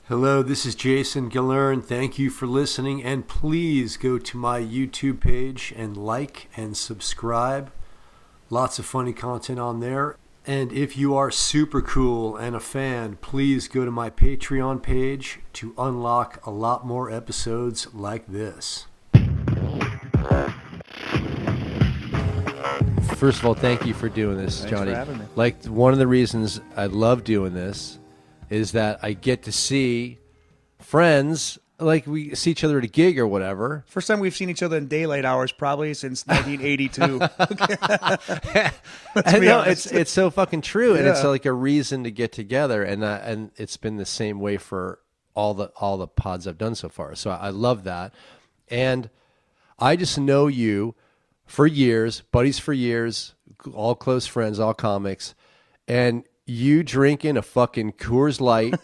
Hello, this is Jason Gillearn. Thank you for listening, and please go to my YouTube page and like and subscribe. Lots of funny content on there. And if you are super cool and a fan, please go to my Patreon page to unlock a lot more episodes like this. First of all, thank you for doing this, Thanks Johnny. for having me. Like, one of the reasons I love doing this is that I get to see friends, like we see each other at a gig or whatever. First time we've seen each other in daylight hours probably since 1982. I know, it's so fucking true, and it's Yeah. like a reason to get together, and it's been the same way for all the pods I've done so far. So I love that, and I just know you for years, buddies for years, all close friends, all comics, and you drinking a fucking Coors Light,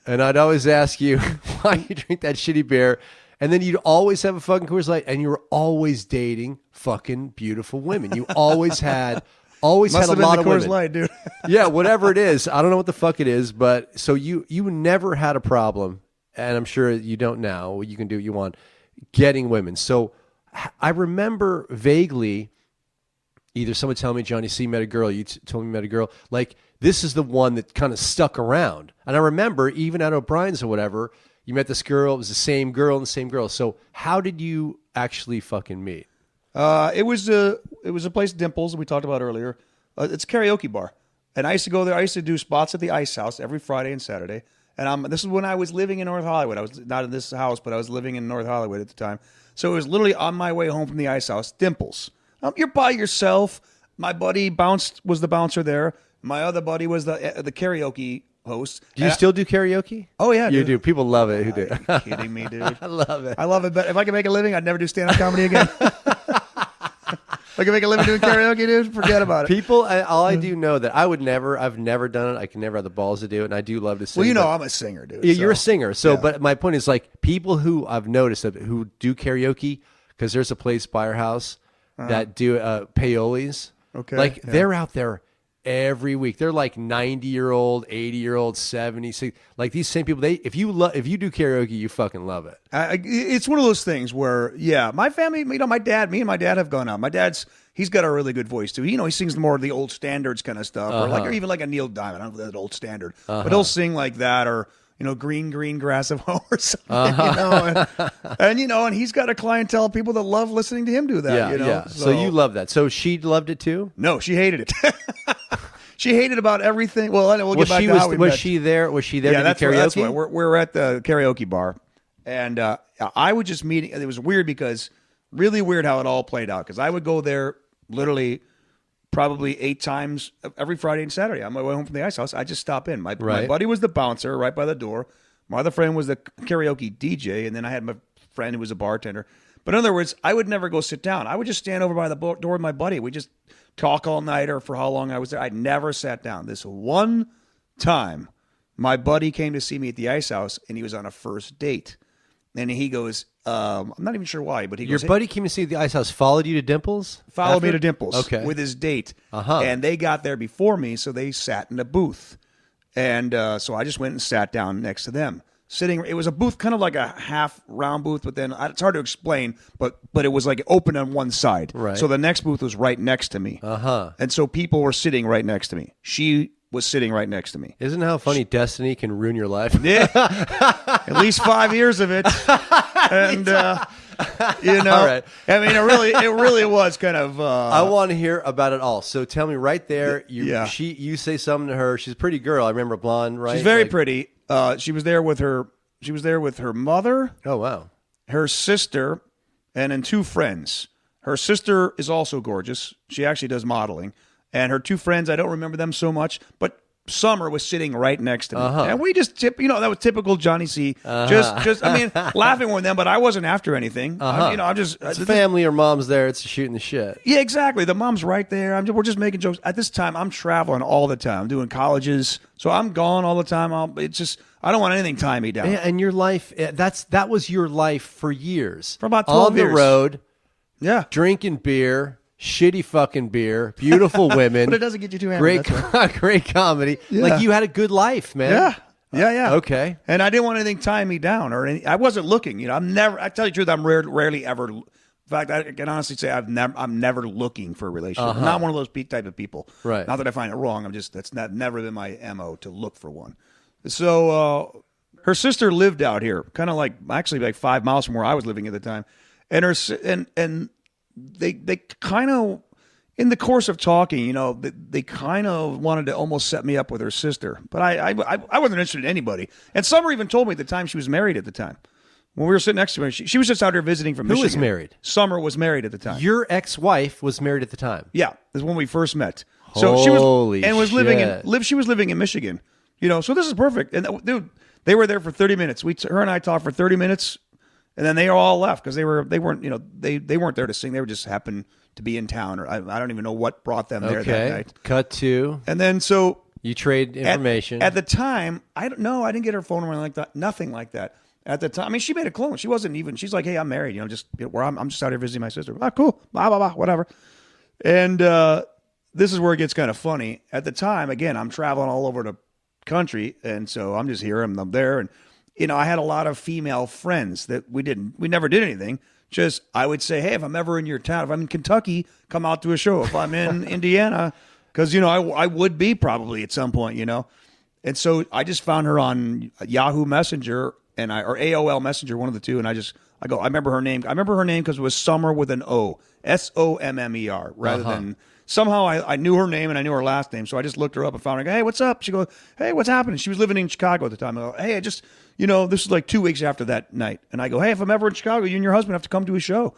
and I'd always ask you why you drink that shitty beer, and then you'd always have a fucking Coors Light, and you were always dating fucking beautiful women. You always had a Must have lot been of the Coors women. Light, dude. Yeah, whatever it is, I don't know what the fuck it is, but so you never had a problem, and I'm sure you don't now. You can do what you want, getting women. So I remember vaguely. Either someone tell me, Johnny C. met a girl, you told me you met a girl. Like, this is the one that kind of stuck around. And I remember, even at O'Brien's or whatever, you met this girl, it was the same girl and the same girl. So how did you actually fucking meet? It was a place, Dimples, we talked about earlier. It's a karaoke bar. And I used to go there. I used to do spots at the Ice House every Friday and Saturday. And this is when I was living in North Hollywood. I was not in this house, but I was living in North Hollywood at the time. So it was literally on my way home from the Ice House, Dimples. You're by yourself. My buddy was the bouncer there. My other buddy was the karaoke host. Do you still do karaoke? Oh, yeah. You dude. do. People love it who do. Are you kidding me, dude? I love it. I love it, but if I could make a living, I'd never do stand-up comedy again. If I could make a living doing karaoke, dude, forget about it. People, all I do know that I've never done it. I can never have the balls to do it, and I do love to sing. Well, you know, but- I'm a singer, dude. Yeah, you're a so- singer. So, yeah. but my point is, like, people who I've noticed who do karaoke, because there's a place by our house that do payolis. Okay, Like, yeah. they're out there every week. They're like 90-year-old, 80-year-old, 70. Like, these same people, if you do karaoke, you fucking love it. It's one of those things where, yeah, my family, me and my dad have gone out. My he's got a really good voice too. He sings more of the old standards kind of stuff, or even like a Neil Diamond. I don't know if that's old standard, but he'll sing like that, or green grass of home or something. And he's got a clientele of people that love listening to him do that. Yeah. So you love that. So she loved it too? No, she hated it. She hated about everything. Well, we'll get back to how we met. Was she there? Was she there to do karaoke? That's why we're at the karaoke bar, and I would just meet. It was weird because really weird how it all played out. Because I would go there literally probably 8 times every Friday and Saturday. On my way home from the Ice House, I just stop in. My buddy was the bouncer right by the door. My other friend was the karaoke DJ, and then I had my friend who was a bartender. But in other words, I would never go sit down. I would just stand over by the door with my buddy. We just talk all night or for how long I was there. I never sat down. This one time, my buddy came to see me at the Ice House, and he was on a first date. And he goes, I'm not even sure why, but he goes, Your buddy came to see the Ice House, followed you to Dimples? Followed me to Dimples Okay. with his date. Uh-huh. And they got there before me, so they sat in a booth. And so I just went and sat down next to them. It was a booth, kind of like a half round booth, but then it's hard to explain, but it was like open on one side. Right. So the next booth was right next to me. Uh-huh. And so people were sitting right next to me. She was sitting right next to me. Isn't it how funny destiny can ruin your life? Yeah. At least 5 years of it. And All right. I mean, it really was kind of. I want to hear about it all. So tell me right there. Yeah. You say something to her. She's a pretty girl. I remember blonde, right? She's very pretty. She was there with her mother, Oh wow. her sister, and then 2 friends. Her sister is also gorgeous. She actually does modeling. And her 2 friends, I don't remember them so much, but Summer was sitting right next to me. And we just that was typical Johnny C. Just I mean, laughing with them, but I wasn't after anything. I'm just It's family or mom's there. It's shooting the shit. Yeah, exactly. The mom's right there. We're just making jokes. At this time, I'm traveling all the time. I'm doing colleges, so I'm gone all the time. I don't want anything tying me down. Yeah, and your life, that was your life for years. For about 12 on years. the road, Yeah. drinking beer, shitty fucking beer, beautiful women. But it doesn't get you too hammered. Great, great comedy. Yeah. Like, you had a good life, man. Yeah. Yeah. Okay. And I didn't want anything tying me down or anything. I wasn't looking. I tell you the truth, I'm rarely ever. In fact, I can honestly say I'm never looking for a relationship. I'm not one of those type of people. Right. Not that I find it wrong. That's never been my MO to look for one. So her sister lived out here, kind of like 5 miles from where I was living at the time, and they kind of, in the course of talking, they kind of wanted to almost set me up with her sister, but I wasn't interested in anybody. And Summer even told me at the time she was married at the time. When we were sitting next to her, she was just out here visiting from Michigan. Who was married? Summer was married at the time. Your ex-wife was married at the time. Yeah, this is when we first met. So she was shit. she was living in Michigan. So this is perfect. And dude, they were there for 30 minutes. Her and I talked for 30 minutes, and then they all left because they weren't there to sing. They were just happened to be in town, or I don't even know what brought them there that night. Cut to. And then you trade information. At the time, I didn't get her phone number like that. Nothing like that. At the time, I mean, she made a clone. She wasn't even. She's like, "Hey, I'm married. I'm just out here visiting my sister." Ah, cool. Blah blah blah. Whatever. And this is where it gets kind of funny. At the time, again, I'm traveling all over the country, and so I'm just here and I'm there, and I had a lot of female friends that we never did anything. Just I would say, "Hey, if I'm ever in your town, if I'm in Kentucky, come out to a show. If I'm in Indiana, because I would be probably at some point, And so I just found her on Yahoo Messenger or AOL Messenger, one of the two, and I remember her name. I remember her name because it was Summer with an O, Sommer, rather than somehow I knew her name and I knew her last name, so I just looked her up and found her. I go, "Hey, what's up?" She goes, "Hey, what's happening?" She was living in Chicago at the time. I go, "Hey, I just, this is like 2 weeks after that night," and I go, "Hey, if I'm ever in Chicago, you and your husband have to come to a show."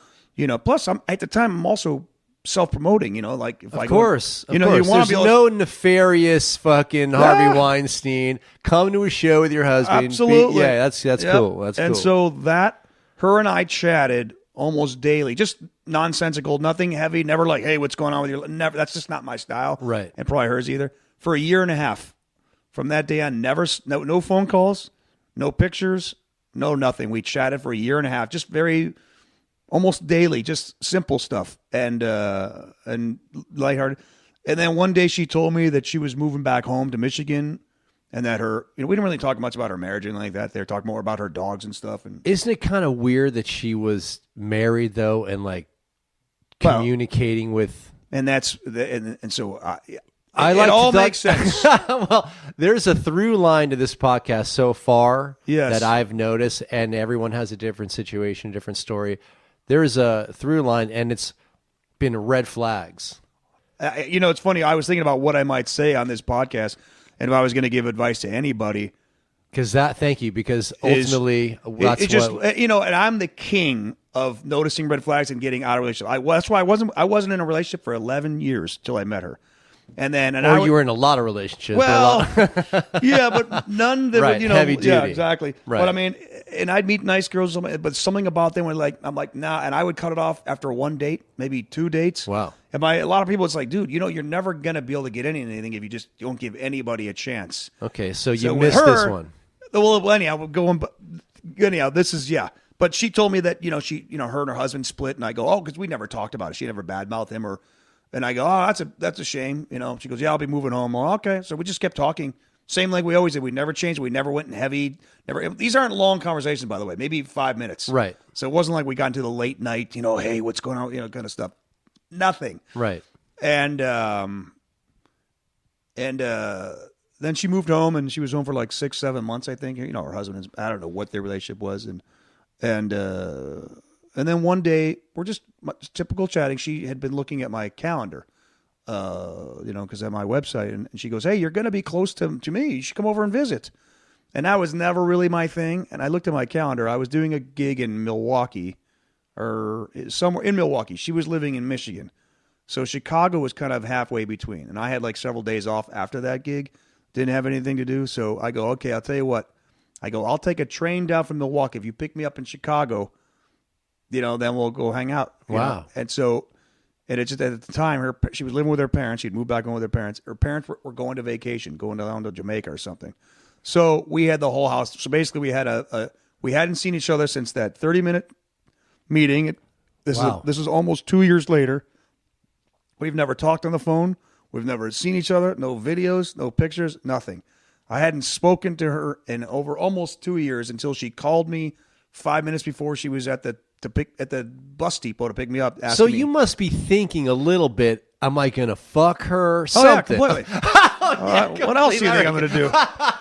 Plus, at the time I'm also self-promoting, like if of course, you want There's to be no nefarious fucking Harvey Weinstein. Come to a show with your husband. Absolutely. That's Yep. cool. That's and cool. so her and I chatted almost daily, just nonsensical, nothing heavy, never like, "Hey, what's going on with your?" Never. That's just not my style, Right? And probably hers either. For a year and a half, from that day on, no phone calls, no pictures, no nothing. We chatted for a year and a half, just very. Almost daily, just simple stuff and lighthearted. And then one day she told me that she was moving back home to Michigan, and that we didn't really talk much about her marriage and like that. They were talking more about her dogs and stuff. And isn't it kind of weird that she was married though, and like communicating with? And that's and so it all makes sense. Well, there's a through line to this podcast so far that I've noticed, and everyone has a different situation, a different story. There's a through line, and it's been red flags. It's funny. I was thinking about what I might say on this podcast, and if I was going to give advice to anybody. Thank you, because ultimately, and I'm the king of noticing red flags and getting out of a relationship. That's why I wasn't in a relationship for 11 years till I met her. And then, you were in a lot of relationships. Well, yeah, but none that right, heavy duty. Yeah, exactly. Right. But I mean, and I'd meet nice girls, but something about them I'm like, nah, and I would cut it off after one date, maybe 2 dates. Wow. And a lot of people, it's like, dude, you're never gonna be able to get anything if you just don't give anybody a chance. Okay, so you missed this one. Well, anyhow, this is But she told me that she her and her husband split, and I go, because we never talked about it. She never badmouthed him or. And I go, that's a shame. She goes, yeah, I'll be moving home. Well, okay. So we just kept talking. Same like we always did. We never changed. We never went in heavy. These aren't long conversations, by the way. Maybe 5 minutes. Right. So it wasn't like we got into the late night, hey, what's going on, kind of stuff. Nothing. Right. And then she moved home, and she was home for like 6-7 months, I think. Her husband, I don't know what their relationship was. And then one day, we're just typical chatting. She had been looking at my calendar, because at my website, and she goes, "Hey, you're going to be close to me. You should come over and visit." And that was never really my thing. And I looked at my calendar. I was doing a gig in Milwaukee, or somewhere in Milwaukee. She was living in Michigan. So Chicago was kind of halfway between. And I had like several days off after that gig. Didn't have anything to do. So I go, okay, I'll tell you what. I'll take a train down from Milwaukee. If you pick me up in Chicago, then we'll go hang out. Wow. And so, and it's just at the time, she was living with her parents. She'd moved back home with her parents. Her parents were going to vacation, going down to Jamaica or something. So we had the whole house. So basically, we had we hadn't seen each other since that 30-minute meeting. This is almost 2 years later. We've never talked on the phone. We've never seen each other. No videos, no pictures, nothing. I hadn't spoken to her in over almost 2 years until she called me 5 minutes before she was at the bus depot to pick me up. So you must be thinking a little bit, am I going to fuck her? Oh, yeah, Something. completely. What else do you think I'm going to do?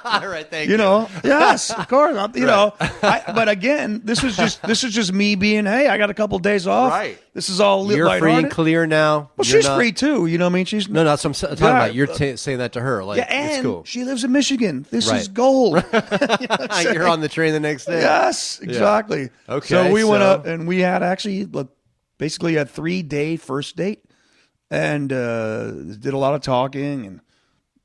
All right, thank you. You know, yes, of course. You know, but again, this is just me being, hey, I got a couple days off. Right. This is all You're free and clear now. Well, You're she's not- free too. You know what I mean? She's No, that's what I'm talking about. You're saying that to her. Like, yeah, and it's cool. she lives in Michigan. This Right. is gold. You know what I'm saying? You're on the train the next day. Yes, exactly. Okay, So we went so- up and we had actually basically a 3-day first date, and did a lot of talking and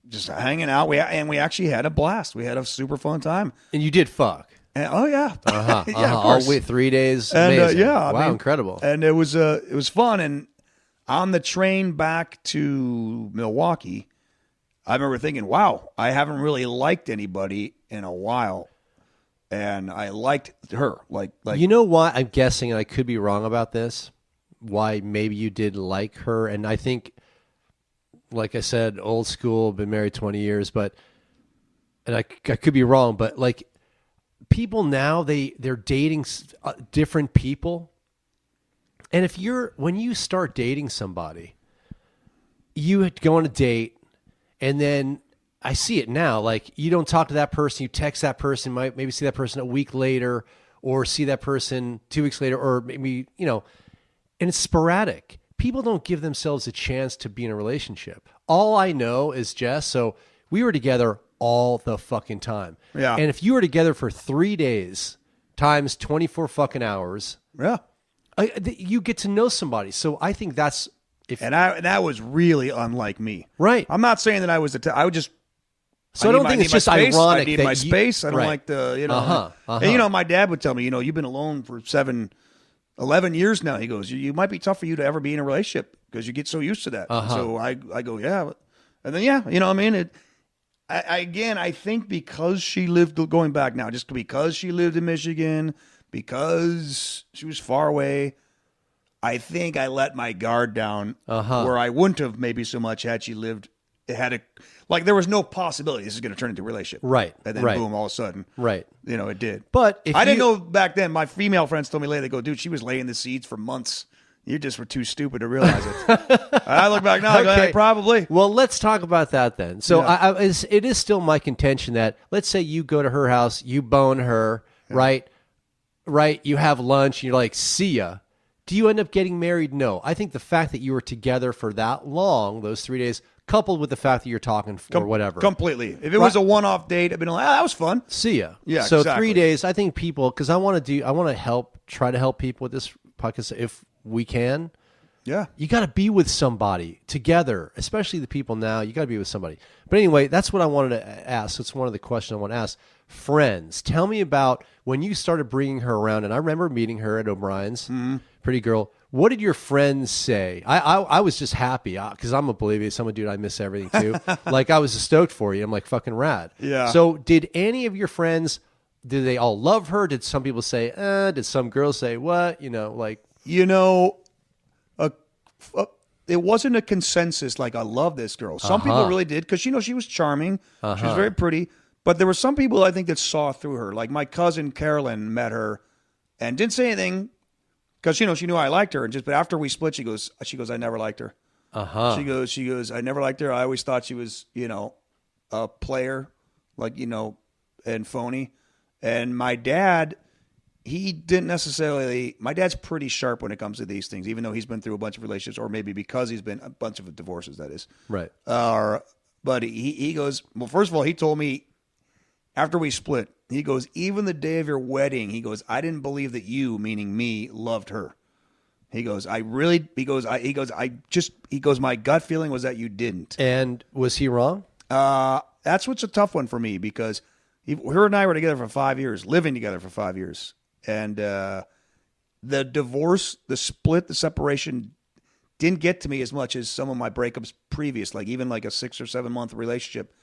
just hanging out. We actually had a blast. We had a super fun time. And you did fuck. And, oh yeah, Uh-huh. yeah, of All course. wait, 3 days. And Amazing. yeah, Wow, I mean, incredible. And it was fun. And on the train back to Milwaukee, I remember thinking, wow, I haven't really liked anybody in a while. And I liked her. Like You know why? I'm guessing, and I could be wrong about this, why maybe you did like her. And I think, like I said, old school, been married 20 years, and I could be wrong, but like people now, they're dating different people. And when you start dating somebody, you go on a date, and then I see it now. Like, you don't talk to that person, you text that person, might maybe see that person a week later, or see that person 2 weeks later, or maybe, and it's sporadic. People don't give themselves a chance to be in a relationship. All I know is Jess, so we were together all the fucking time. Yeah. And if you were together for 3 days times 24 fucking hours, yeah. you get to know somebody. So I think that's That was really unlike me. Right. I'm not saying that I was I would just. So I don't think it's just ironic I need that my you- space. I don't right. like the, Uh-huh, And my dad would tell me, you've been alone for 11 years now. He goes, you might be tough for you to ever be in a relationship because you get so used to that. So I go, yeah. And then, you know what I mean? I think because she lived, going back now, just because she lived in Michigan, because she was far away, I think I let my guard down where I wouldn't have maybe so much had she lived. There was no possibility this is going to turn into a relationship. Right. And then right. boom, all of a sudden. Right. It did. But if I didn't know back then. My female friends told me later, they go, dude, she was laying the seeds for months. You just were too stupid to realize it. I look back now, I go, Okay. "Hey, probably. Well, let's talk about that then. So Yeah. it is still my contention that, let's say you go to her house, you bone her, right? Right? You have lunch, and you're like, see ya. Do you end up getting married? No. I think the fact that you were together for that long, those 3 days, coupled with the fact that you're talking for whatever. Completely. If it was a one-off date, I'd been like, that was fun. See ya. Yeah, So exactly. 3 days, I think people, because I want to try to help people with this podcast if we can. Yeah. You got to be with somebody together, especially the people now. You got to be with somebody. But anyway, that's what I wanted to ask. It's one of the questions I want to ask. Friends, tell me about when you started bringing her around. And I remember meeting her at O'Brien's, pretty girl. What did your friends say? I was just happy because I'm oblivious. I'm a dude. I miss everything too. Like, I was stoked for you. I'm like, fucking rad. Yeah. So did any of your friends, did they all love her? Did some people say, did some girls say what? It wasn't a consensus like, I love this girl. Some people really did because, she was charming. She was very pretty. But there were some people, I think, that saw through her. Like my cousin Carolyn met her and didn't say anything because, she knew I liked her. But after we split, she goes, I never liked her. She goes, I never liked her. I always thought she was, a player, and phony. And my dad, he didn't necessarily. My dad's pretty sharp when it comes to these things, even though he's been through a bunch of relationships, or maybe because he's been a bunch of divorces. That is Right. But he goes. Well, first of all, he told me after we split, he goes, even the day of your wedding, he goes, I didn't believe that you, meaning me, loved her. He goes, my gut feeling was that you didn't. And was he wrong? That's what's a tough one for me because her and I were together for 5 years, living together for 5 years. And the divorce, the split, the separation didn't get to me as much as some of my breakups previous, even a 6 or 7 month relationship.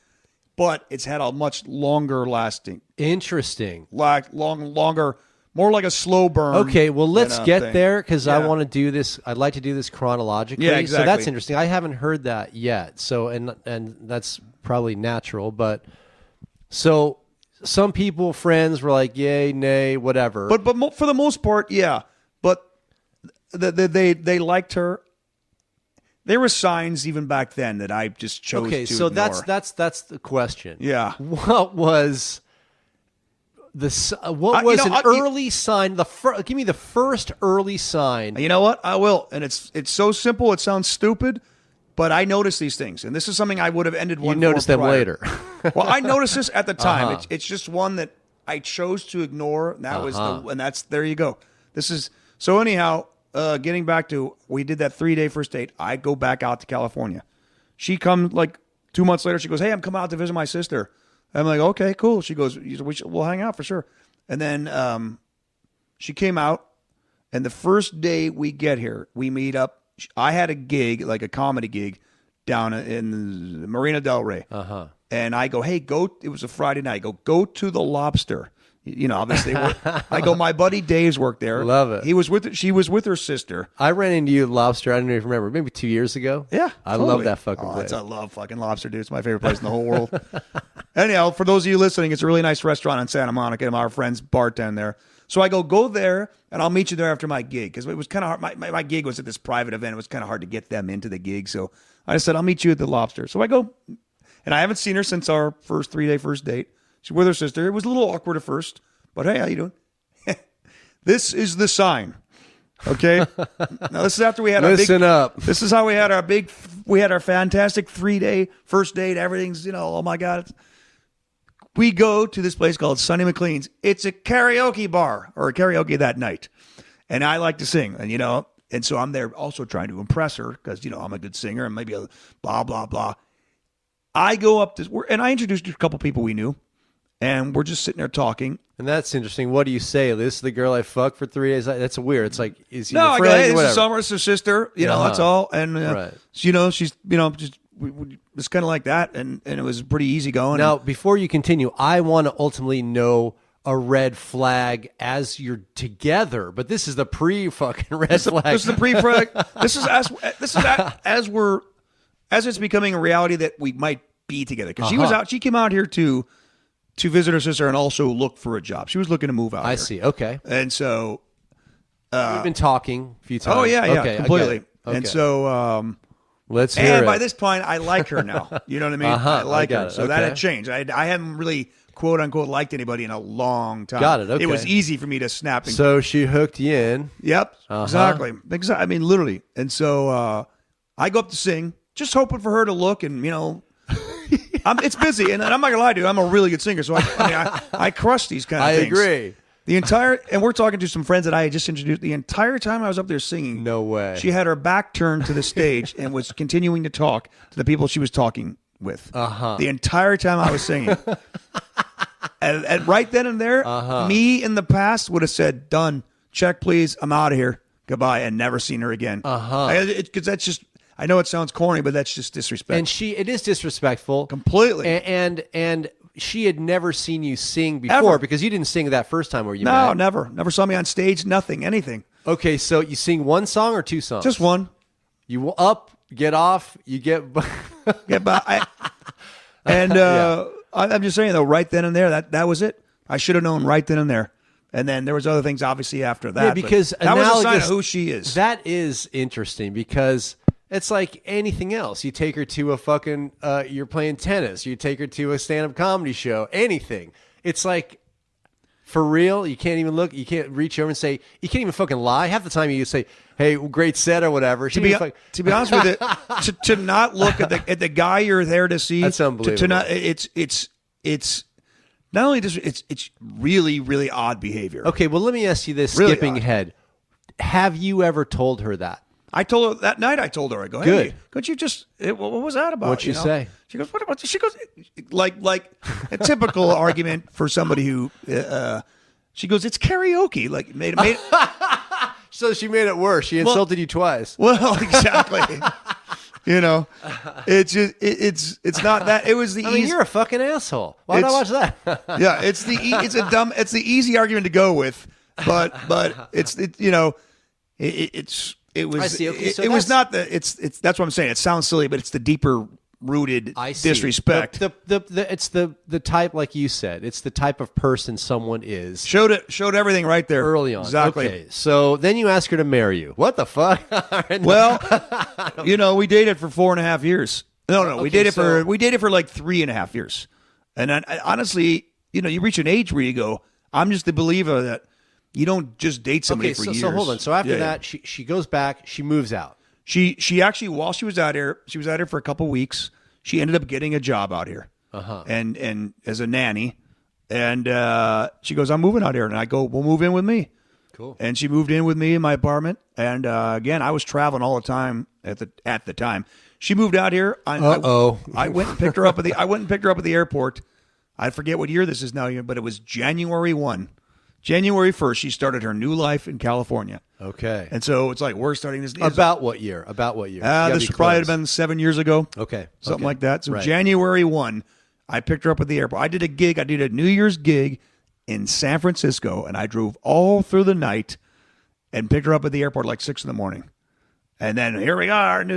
But it's had a much longer lasting. Interesting. Longer, more like a slow burn. Okay, well, let's get there because I Yeah. want to do this. I'd like to do this chronologically. Yeah, exactly. So that's interesting. I haven't heard that yet. So and that's probably natural. But So some people, friends, were like, "Yay, nay, whatever." But for the most part, yeah. But they liked her. There were signs even back then that I just chose to so ignore. that's the question. Yeah. What was an early sign? Give me the first early sign. You know what? I will. And it's so simple. It sounds stupid, but I notice these things. And this is something I would have ended one. You notice them later. Well, I noticed this at the time. It's just one that I chose to ignore. And that was and that's there you go. This is so anyhow. Getting back to, we did that 3-day first date. I go back out to California. She comes like 2 months later. She goes, "Hey, I'm coming out to visit my sister." I'm like, "Okay, cool." She goes, "We'll hang out for sure." And then she came out, and the first day we get here, we meet up. I had a gig, like a comedy gig, down in Marina Del Rey. And I go, "Hey, go." It was a Friday night. Go to the Lobster. You know, obviously, I go. My buddy Dave's worked there. Love it. He was with. She was with her sister. I ran into you at Lobster. I don't even remember. Maybe 2 years ago. Yeah, I totally. love that fucking place. I love fucking Lobster, dude. It's my favorite place in the whole world. Anyhow, for those of you listening, it's a really nice restaurant in Santa Monica, and our friends bartend there. So I go there, and I'll meet you there after my gig because it was kind of hard. My gig was at this private event. It was kind of hard to get them into the gig, so I said I'll meet you at the Lobster. So I go, and I haven't seen her since our first 3-day first date. She's with her sister. It was a little awkward at first. But hey, how you doing? This is the sign. Okay. Now this is after we had Listen up. This is how we had our fantastic 3-day first date. Everything's, oh my God. We go to this place called Sonny McLean's. It's a karaoke bar or a karaoke that night. And I like to sing and so I'm there also trying to impress her because, I'm a good singer and maybe a blah, blah, blah. I go up and I introduced her to a couple people we knew. And we're just sitting there talking. And that's interesting. What do you say? This is the girl I fucked for 3 days? That's weird. It's like, is he no, your I friend? go, hey, this Whatever. is Summer, it's her sister. That's all. And, right. she's, just, it's kind of like that. And it was pretty easy going. Now, before you continue, I want to ultimately know a red flag as you're together. But this is the pre-fucking red flag. This is the pre-flag. This is as it's becoming a reality that we might be together. Because she came out here to visit her sister and also look for a job. She was looking to move out. I see. Okay. And so we've been talking a few times. Oh yeah, okay, completely. Okay. And so let's hear it. And by this point, I like her now. You know what I mean? I like her. So that had changed. I hadn't really quote unquote liked anybody in a long time. Got it. Okay. It was easy for me to snap. So she hooked you in. Yep. Exactly. I mean, literally. And so I go up to sing, just hoping for her to look and it's busy, and I'm not gonna lie to you. I'm a really good singer, so I crush these kind of things. I agree. And we're talking to some friends that I had just introduced. The entire time I was up there singing, no way, she had her back turned to the stage and was continuing to talk to the people she was talking with. The entire time I was singing, and right then and there, me in the past would have said, "Done, check, please. I'm out of here. Goodbye," and never seen her again. Because that's just. I know it sounds corny, but that's just disrespect. And it is disrespectful. Completely. And she had never seen you sing before because you didn't sing that first time where you met. No, never. Never saw me on stage, nothing, anything. Okay, so you sing one song or two songs? Just one. You up, get off, you get... Get by. And I'm just saying, though, right then and there, that was it. I should have known right then and there. And then there was other things, obviously, after that. Yeah, because that was a sign of who she is. That is interesting because... It's like anything else. You take her to a fucking, you're playing tennis. You take her to a stand-up comedy show. Anything. It's like, for real, you can't even look. You can't reach over and say, you can't even fucking lie. Half the time you say, hey, great set or whatever. To be honest with you, to not look at the guy you're there to see. That's unbelievable. To not, it's not only just, it's really, really odd behavior. Okay, well, let me ask you this, really skipping ahead. Have you ever told her that? I told her that night. I told her, I go, hey, good. Could you just? What was that about? What'd you say? She goes, what? She goes, like a typical argument for somebody who. She goes, it's karaoke. Like made. So she made it worse. She insulted you twice. Well, exactly. It's just it's not that. It was the. I mean, you're a fucking asshole. Why did I watch that? Yeah, it's the easy argument to go with, but it was. I see. Okay, so it was not the. It's that's what I'm saying. It sounds silly, but it's the deeper rooted I see. disrespect. It's the type, like you said, it's the type of person someone is. Showed everything right there Early on. Exactly. Okay. So then you ask her to marry you. What the fuck? Well, we dated for 4.5 years. No, we dated for like 3.5 years. And I honestly, you reach an age where you go, I'm just the believer that you don't just date somebody for years. So hold on. So after that, she goes back, she moves out. She actually, while she was out here for a couple weeks. She ended up getting a job out here, and as a nanny. And she goes, I'm moving out here, and I go, well, move in with me. Cool. And she moved in with me in my apartment. And again, I was traveling all the time at the time. She moved out here. I went and picked her up at the airport. I forget what year this is now, but it was January 1. January 1st, she started her new life in California. Okay. And so it's like we're starting this. About what year? This probably had been 7 years ago. Okay. Something like that. So right. January 1, I picked her up at the airport. I did a New Year's gig in San Francisco, and I drove all through the night and picked her up at the airport like 6 a.m. And then here we are, and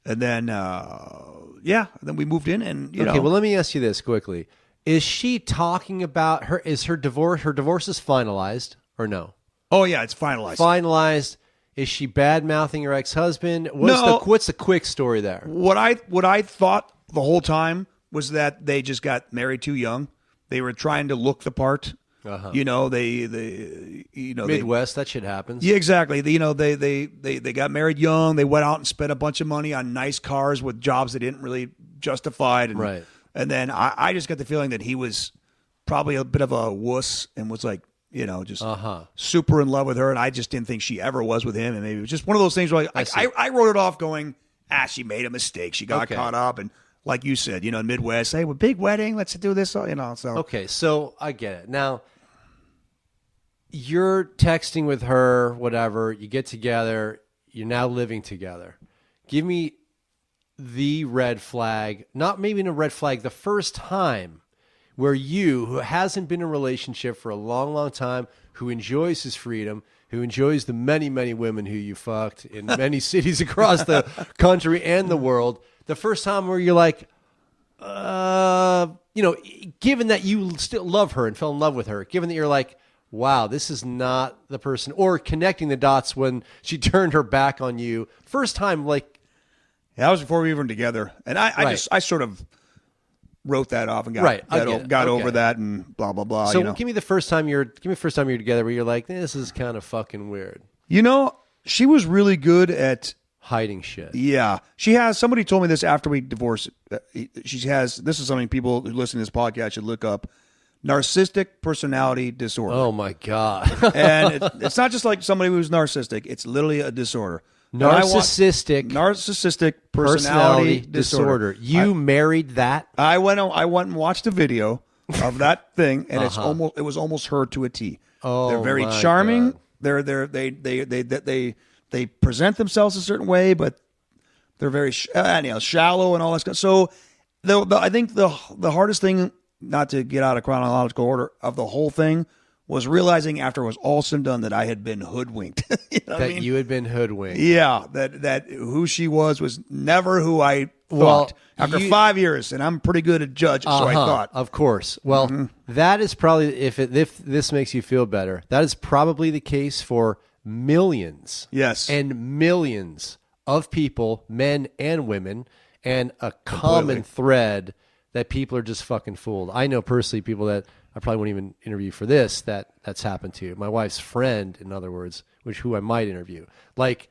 then, then we moved in and, Okay, well, let me ask you this quickly. Is she talking about her divorce? Her divorce is finalized or no? Oh yeah, it's finalized. Finalized. Is she bad mouthing her ex-husband? What's the quick story there? What I thought the whole time was that they just got married too young. They were trying to look the part. Midwest, that shit happens. Yeah, exactly. They got married young. They went out and spent a bunch of money on nice cars with jobs they didn't really justify. Right. And then I just got the feeling that he was probably a bit of a wuss and was like, just super in love with her. And I just didn't think she ever was with him. And maybe it was just one of those things where I wrote it off going, she made a mistake. She got caught up. And like you said, in Midwest, hey, big wedding, let's do this, So okay, so I get it. Now, you're texting with her, whatever, you get together, you're now living together. Give me the red flag, not maybe a red flag, the first time where you, who hasn't been in a relationship for a long, long time, who enjoys his freedom, who enjoys the many, many women who you fucked in many cities across the country and the world, the first time where you're like, given that you still love her and fell in love with her, given that you're like, wow, this is not the person, or connecting the dots when she turned her back on you. First time, like, that was before we were even together. And I sort of wrote that off and got over that and blah, blah, blah. So give me the first time you're together where you're like, this is kind of fucking weird. She was really good at hiding shit. Yeah. Somebody told me this after we divorced. This is something people who listen to this podcast should look up. Narcissistic personality disorder. Oh my God. And it's not just like somebody who's narcissistic. It's literally a disorder. Narcissistic personality disorder. You married that? I went and watched a video of that thing, and it was almost her to a T. Oh, they're very charming. God. They present themselves a certain way, but they're very shallow and all that stuff. So I think the hardest thing, not to get out of chronological order, of the whole thing was realizing after it was all said and done that I had been hoodwinked. You had been hoodwinked. Yeah, that who she was never who I thought. After 5 years, and I'm pretty good at judge, so I thought. Of course. Well, that is probably, if this makes you feel better, that is probably the case for millions. Yes. And millions of people, men and women, and a common thread that people are just fucking fooled. I know personally people that I probably won't even interview for this that's happened to. My wife's friend, in other words, who I might interview. Like,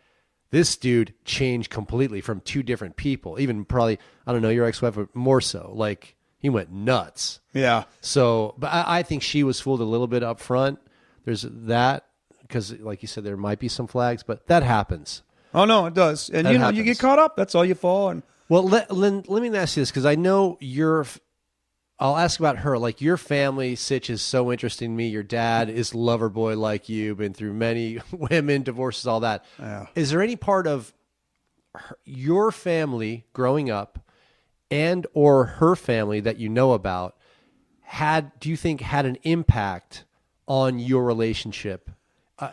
this dude changed completely from two different people. Even probably, I don't know, your ex-wife, but more so. Like, he went nuts. Yeah. So, but I think she was fooled a little bit up front. There's that, because like you said, there might be some flags, but that happens. Oh, no, it does. And, you get caught up. That's all you fall. And well, let me ask you this, because I know I'll ask about her. Like, your family, Sitch, is so interesting to me. Your dad is lover boy like you, been through many women, divorces, all that. Yeah. Is there any part of your family growing up and or her family that you know about do you think had an impact on your relationship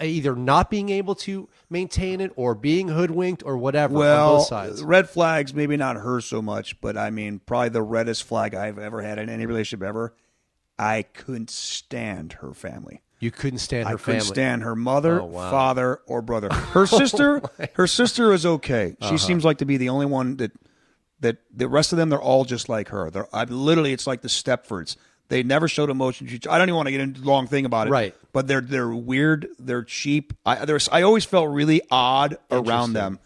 either not being able to maintain it or being hoodwinked or whatever on Well, both sides? red flags, maybe not her so much, but I mean, probably the reddest flag I've ever had in any relationship ever. I couldn't stand her family. You couldn't stand her I couldn't family. stand her mother, Oh, wow. father, or brother. Her sister, her sister is okay. She seems like to be the only one that the rest of them, they're all just like her. Literally, it's like the Stepfords. They never showed emotion. I don't even want to get into a long thing about it. Right. But they're weird. They're cheap. I always felt really odd around them.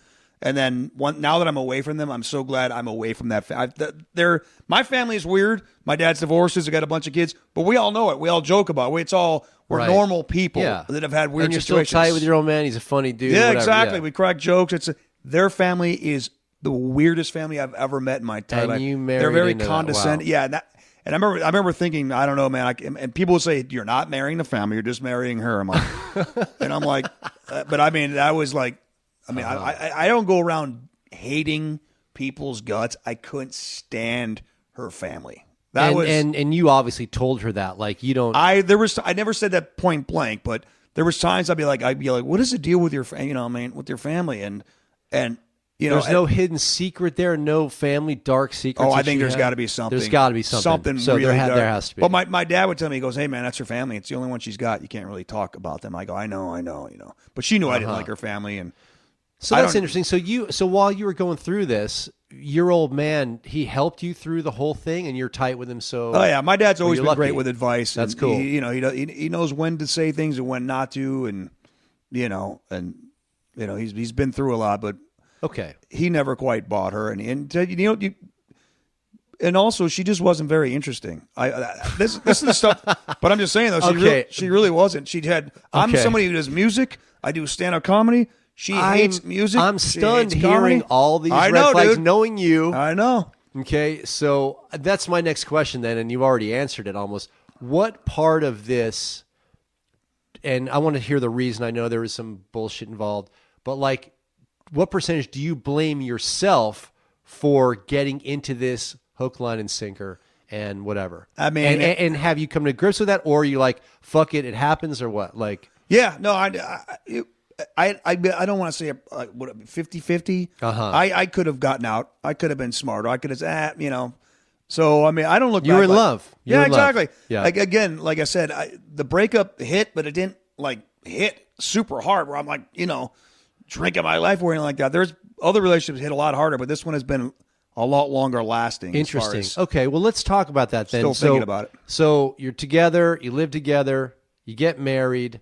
And then now that I'm away from them, I'm so glad I'm away from that. My family is weird. My dad's divorced. He's got a bunch of kids. But we all know it. We all joke about it. We're Right. normal people Yeah. that have had weird and you're situations. still tight with your old man. He's a funny dude. Yeah, whatever. exactly. Yeah. We crack jokes. Their family is the weirdest family I've ever met in my entire And life. you married They're very into that. condescending. Wow. Yeah, and I remember thinking, I don't know, man. And people would say, "You're not marrying the family. You're just marrying her." I'm like, and I'm like, but I mean, that was like, I mean, I don't go around hating people's guts. I couldn't stand her family. And you obviously told her that, like, you don't. I never said that point blank, but there was times I'd be like, what is the deal with your, with your family, and There's no hidden secret there, no family dark secrets. Oh, I that think she there's had? got to be something. There's got to be something. So really dark. there has to be. But my dad would tell me, he goes, "Hey man, that's her family. It's the only one she's got. You can't really talk about them." I go, I know. But she knew I didn't like her family, and So that's interesting. So while you were going through this, your old man, he helped you through the whole thing, and you're tight with him. So oh yeah, my dad's always you're been great lucky. with advice. That's and cool. He knows when to say things and when not to, and he's been through a lot, but okay. he never quite bought her, and also she just wasn't very interesting. This is the stuff, but I'm just saying though, she really wasn't. I'm Okay. somebody who does music. I do stand-up comedy. She hates music. I'm She stunned hates hearing comedy. all these I red know, flags, dude. knowing you. I know. Okay, so that's my next question then, and you've already answered it almost. What part of this, and I want to hear the reason, I know there was some bullshit involved, but like, what percentage do you blame yourself for getting into this hook, line, and sinker and whatever? I mean, and have you come to grips with that, or are you like, fuck it, it happens, or what? Like, yeah, no, I don't want to say 50-50. I could have gotten out. I could have been smarter. I could have, So I mean, I don't look. You were back in like, love. You were Yeah, in love. exactly. Yeah. Like again, like I said, the breakup hit, but it didn't like hit super hard. Where I'm like, drinking my life or anything like that. There's other relationships hit a lot harder, but this one has been a lot longer lasting. interesting. As far as Okay, well, let's talk about that then. Still thinking about it. So you're together, you live together, you get married.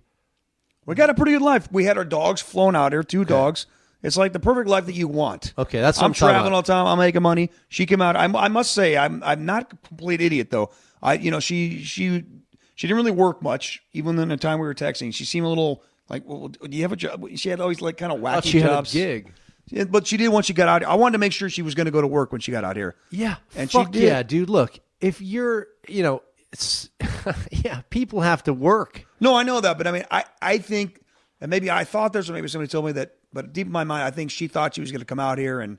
we got a pretty good life. We had our dogs flown out here, 2 dogs. It's like the perfect life that you want. Okay, that's what I'm talking traveling about. all the time. I'm making money. She came out. I must say, I'm not a complete idiot though. She didn't really work much, even in the time we were texting. She seemed a little like, well, do you have a job? She had always like kind of wacky She jobs. had a gig. Yeah, but she did once she got out. I wanted to make sure she was going to go to work when she got out here. Yeah, And fuck she did. yeah, dude. Look, if you're, it's yeah, people have to work. No, I know that, but I mean, I think, and maybe I thought this, or maybe somebody told me that, but deep in my mind, I think she thought she was going to come out here and,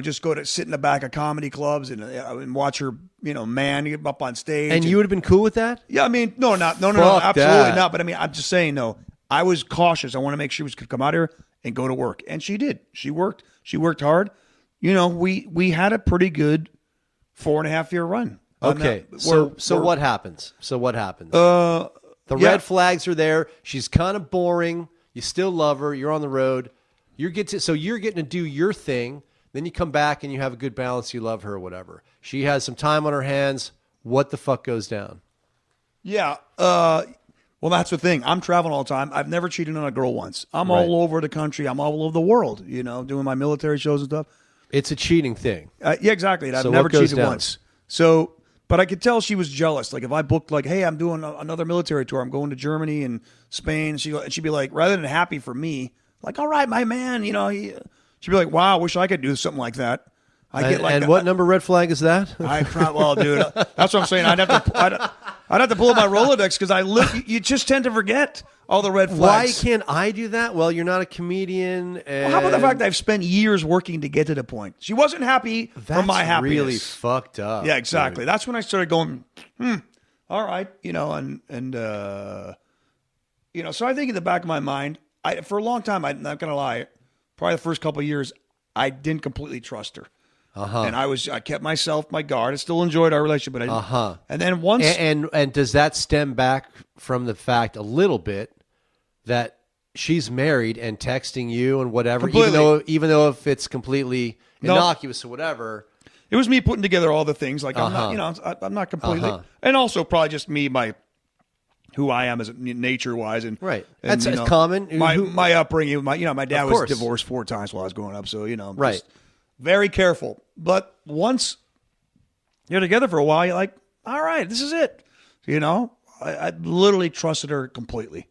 just go to sit in the back of comedy clubs and watch her, man get up on stage. And you would have been cool with that? Yeah, I mean, no, Fuck absolutely that. not. But I mean, I'm just saying, no, I was cautious. I want to make sure she was going to come out here and go to work, and she did. She worked. She worked hard. We had a pretty good 4.5 year run. Okay, so what happens? The yeah. red flags are there. She's kind of boring. You still love her. You're on the road. You're getting to do your thing. Then you come back and you have a good balance. You love her or whatever. She has some time on her hands. What the fuck goes down? Yeah. Well, that's the thing. I'm traveling all the time. I've never cheated on a girl once. I'm all over the country. I'm all over the world, doing my military shows and stuff. It's a cheating thing. Yeah, exactly. I've So never what goes cheated down? once. So, but I could tell she was jealous. Like if I booked like, hey, I'm doing another military tour. I'm going to Germany and Spain. She'd be like, rather than happy for me, like, all right, my man, she'd be like, wow, I wish I could do something like that. And what number red flag is that? Well, dude, that's what I'm saying. I'd have to pull up my Rolodex because you just tend to forget all the red Why flags. can't I do that? Well, you're not a comedian. And How about the fact that I've spent years working to get to the point? She wasn't happy for my that's happiness. really fucked up. Yeah, exactly. Dude. That's when I started going, all right, So I think in the back of my mind, for a long time, I'm not going to lie, probably the first couple of years, I didn't completely trust her. And I kept my guard. I still enjoyed our relationship, but I didn't. And then once. And does that stem back from the fact a little bit that she's married and texting you and whatever, even though if it's completely innocuous or whatever. It was me putting together all the things. Like I'm not, I'm not completely, and also probably just me, who I am as nature wise, and right. And, That's common. My upbringing. My dad was divorced 4 times while I was growing up, so right. Just very careful. But once you're together for a while, you're like, all right, this is it. I literally trusted her completely.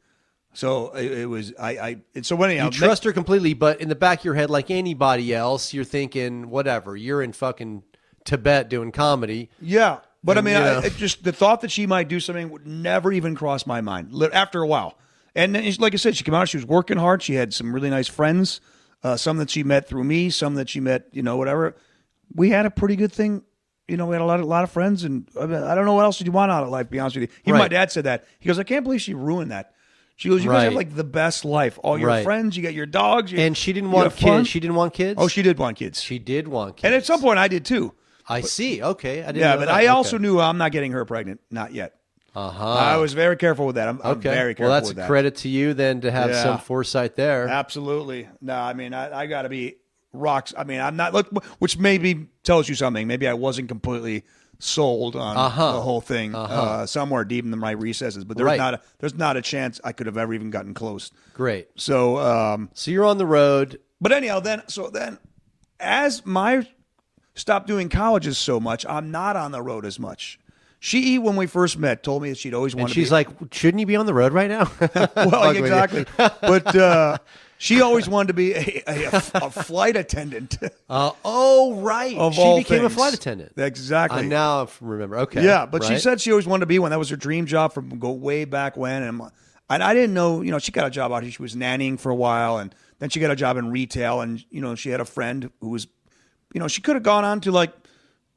So it was and so anyhow, you trust her completely, but in the back of your head, like anybody else, you're thinking whatever. You're in fucking Tibet doing comedy. Yeah, but and, just the thought that she might do something would never even cross my mind. After a while, and then, like I said, she came out. She was working hard. She had some really nice friends. Some that she met through me. Some that she met, whatever. We had a pretty good thing. We had a lot of friends, and I don't know what else did you want out of life. To be honest with you, even my dad said that. He goes, I can't believe she ruined that. She goes, you guys have like the best life. All your friends, you got your dogs. And she didn't want kids. She didn't want kids? Oh, she did want kids. She did want kids. And at some point I did too. I see. Okay. I didn't know but that. I also knew I'm not getting her pregnant. Not yet. I was very careful with that. I'm very careful with that. Well, that's a credit to you then to have some foresight there. Absolutely. No, I got to be rocks. I'm not, which maybe tells you something. Maybe I wasn't completely sold on the whole thing somewhere deep in my recesses, but there's not a chance I could have ever even gotten close. Great. So so you're on the road, but anyhow, then as my stopped doing colleges so much, I'm not on the road as much. She, when we first met, told me that she'd always wanted. She's like, shouldn't you be on the road right now? Well, exactly. But she always wanted to be a flight attendant. Right. She became a flight attendant. Exactly. I now remember. Okay. Yeah, but she said she always wanted to be one. That was her dream job from way back when. And I didn't know, she got a job out here. She was nannying for a while, and then she got a job in retail. And, she had a friend who was, she could have gone on to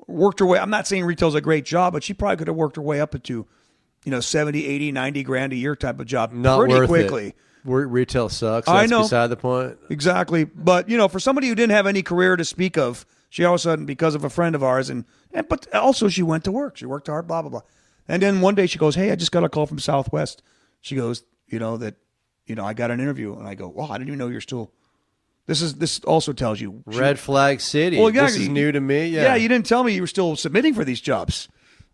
worked her way. I'm not saying retail's a great job, but she probably could have worked her way up into, 70, 80, 90 grand a year type of job pretty quickly. Retail sucks. I know. Beside the point. Exactly. But, for somebody who didn't have any career to speak of, she all of a sudden, because of a friend of ours, but also she went to work. She worked hard, blah, blah, blah. And then one day she goes, hey, I just got a call from Southwest. She goes, that, I got an interview. And I go, well, I didn't even know you're still. This also tells you. Red Flag City. Well, this is new to me. Yeah, you didn't tell me you were still submitting for these jobs.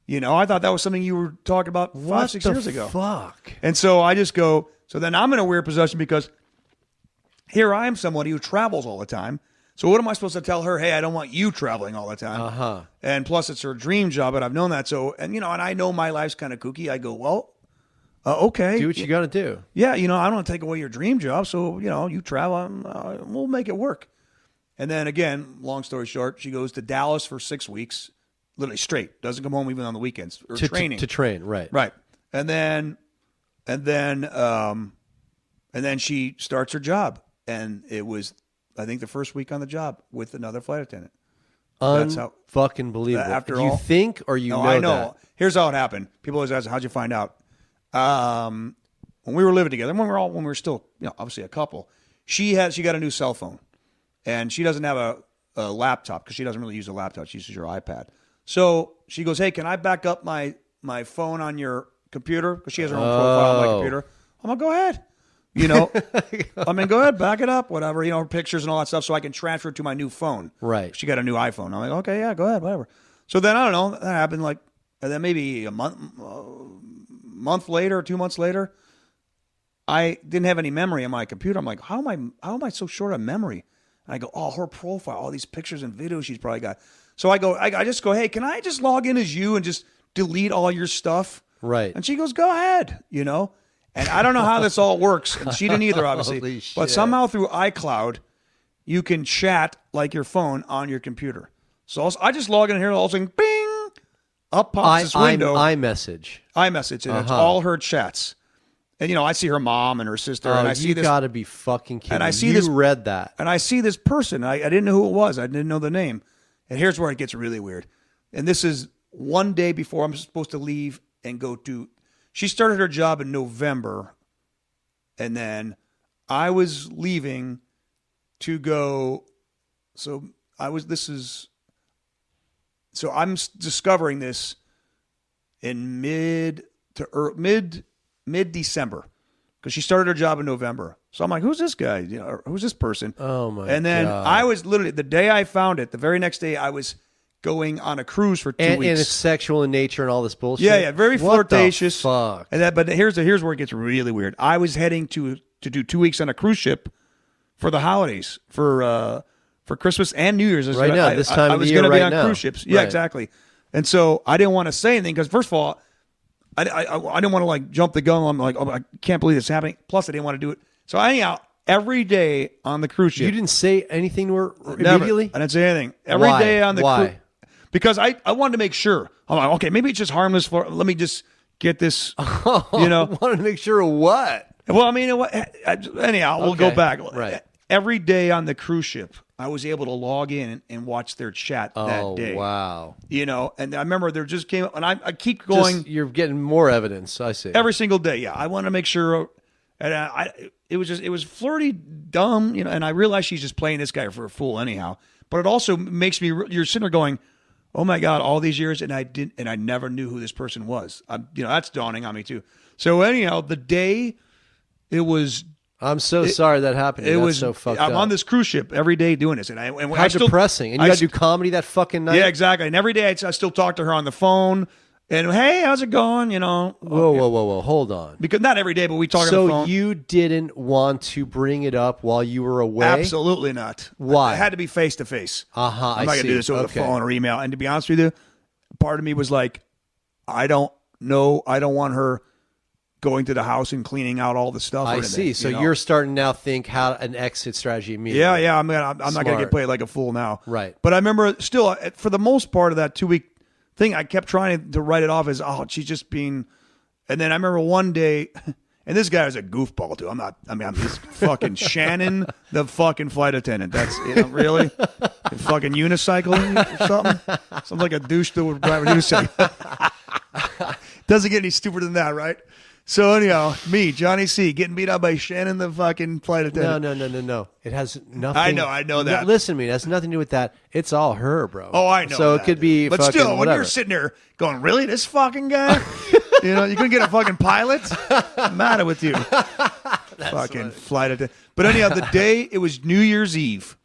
I thought that was something you were talking about 5-6 years ago. Fuck. And so I just go, so then I'm in a weird position because here I am somebody who travels all the time. So what am I supposed to tell her? Hey, I don't want you traveling all the time. And plus it's her dream job, and I've known that. So, and I know my life's kind of kooky. I go, well, okay. Do what you got to do. Yeah, I don't want to take away your dream job. So, you travel, we'll make it work. And then again, long story short, she goes to Dallas for 6 weeks, literally straight. Doesn't come home even on the weekends or training. To train, right. Right. And then she starts her job. And it was, I think, the first week on the job with another flight attendant. That's how fucking believable. After you all, think or you know I know. that? Here's how it happened. People always ask, how'd you find out? When we were living together, when we were still, obviously a couple, she got a new cell phone, and she doesn't have a laptop because she doesn't really use a laptop. She uses her iPad. So she goes, hey, can I back up my phone on your computer? Because she has her own profile on my computer. I'm like, go ahead. Go ahead, back it up, whatever, pictures and all that stuff, so I can transfer it to my new phone. Right. She got a new iPhone. I'm like, okay, yeah, go ahead, whatever. So then, I don't know, that happened and then maybe a month later, 2 months later, I didn't have any memory on my computer. I'm like, how am I so short on memory? And I go, oh, her profile, all these pictures and videos she's probably got. So I just go, hey, can I just log in as you and just delete all your stuff? Right. And she goes, go ahead, And I don't know how this all works. And she didn't either, obviously. Holy shit. But somehow through iCloud, you can chat like your phone on your computer. So I just log in here, all of a sudden, bing, up pops this window. iMessage. And it's all her chats. And, I see her mom and her sister. And I see you this. Got to be fucking kidding. And I see you read that. And I see this person. I didn't know who it was. I didn't know the name. And here's where it gets really weird. And this is one day before I'm supposed to leave and go to. She started her job in November. And then I was leaving to go. So I'm discovering this in mid December, because she started her job in November. So I'm like, who's this guy? Who's this person? Oh my! And then God. I was literally, the day I found it, the very next day I was going on a cruise for 2 weeks. And it's sexual in nature and all this bullshit. Yeah, very flirtatious. Fuck. And but here's where it gets really weird. I was heading to do 2 weeks on a cruise ship for the holidays, for Christmas and New Year's. Right now, this time of the year, I was going to be on now. cruise ships. Yeah, Right. exactly. And so I didn't want to say anything because, first of all, I didn't want to like jump the gun. I'm like, oh, I can't believe this is happening. Plus, I didn't want to do it. So I hang out every day on the cruise ship. You didn't say anything to her Never. immediately? I didn't say anything. Every Why? day on the Why? cruise. Because I wanted to make sure. I'm like, okay, maybe it's just harmless. Let me just get this, you know. I wanted to make sure of what? Well, I mean, anyhow, we'll go Okay. back. Right. Every day on the cruise ship, I was able to log in and watch their chat that day. Oh, wow. You know, and I remember there just came up, and I keep going You're getting more evidence, I see. every single day. Yeah, I want to make sure. And it was flirty, dumb, you know. And I realized she's just playing this guy for a fool, anyhow. But it also makes me. You're sitting there going, "Oh my God!" All these years, and I never knew who this person was. That's dawning on me too. So anyhow, the day it was. I'm so sorry that happened. It That's was so fucked I'm up. on this cruise ship every day doing this, and How depressing. And you got to do comedy that fucking night? Yeah, exactly. And every day I still talk to her on the phone, and hey, how's it going? You know. Whoa. Hold on. Because not every day, but we talk on the So phone. you didn't want to bring it up while you were away? Absolutely not. Why? It had to be face to face. Uh-huh, I'm not I gonna see. do this over Okay. the phone or email. And to be honest with you, part of me was like, I don't know. I don't want her going to the house and cleaning out all the stuff. I or see. anything, So you know? you're starting now think how an exit strategy immediately. Yeah. I'm not going to Smart. get played like a fool now. Right. But I remember still, for the most part of that 2 week thing, I kept trying to write it off as, oh, she's just being. And then I remember one day, and this guy is a goofball too. I'm just fucking Shannon, the fucking flight attendant. That's, really? Fucking unicycle or something? Sounds like a douche that would drive a unicycle. Doesn't get any stupider than that, right? So anyhow, me, Johnny C, getting beat up by Shannon, the fucking flight attendant. No. It has nothing. I know that. No, listen to me. It has nothing to do with that. It's all her, bro. Oh, I know. So that. it could be But fucking still, when whatever. you're sitting there going, really? This fucking guy? You couldn't get a fucking pilot? What's the matter with you? Fucking flight attendant. But anyhow, the day, it was New Year's Eve.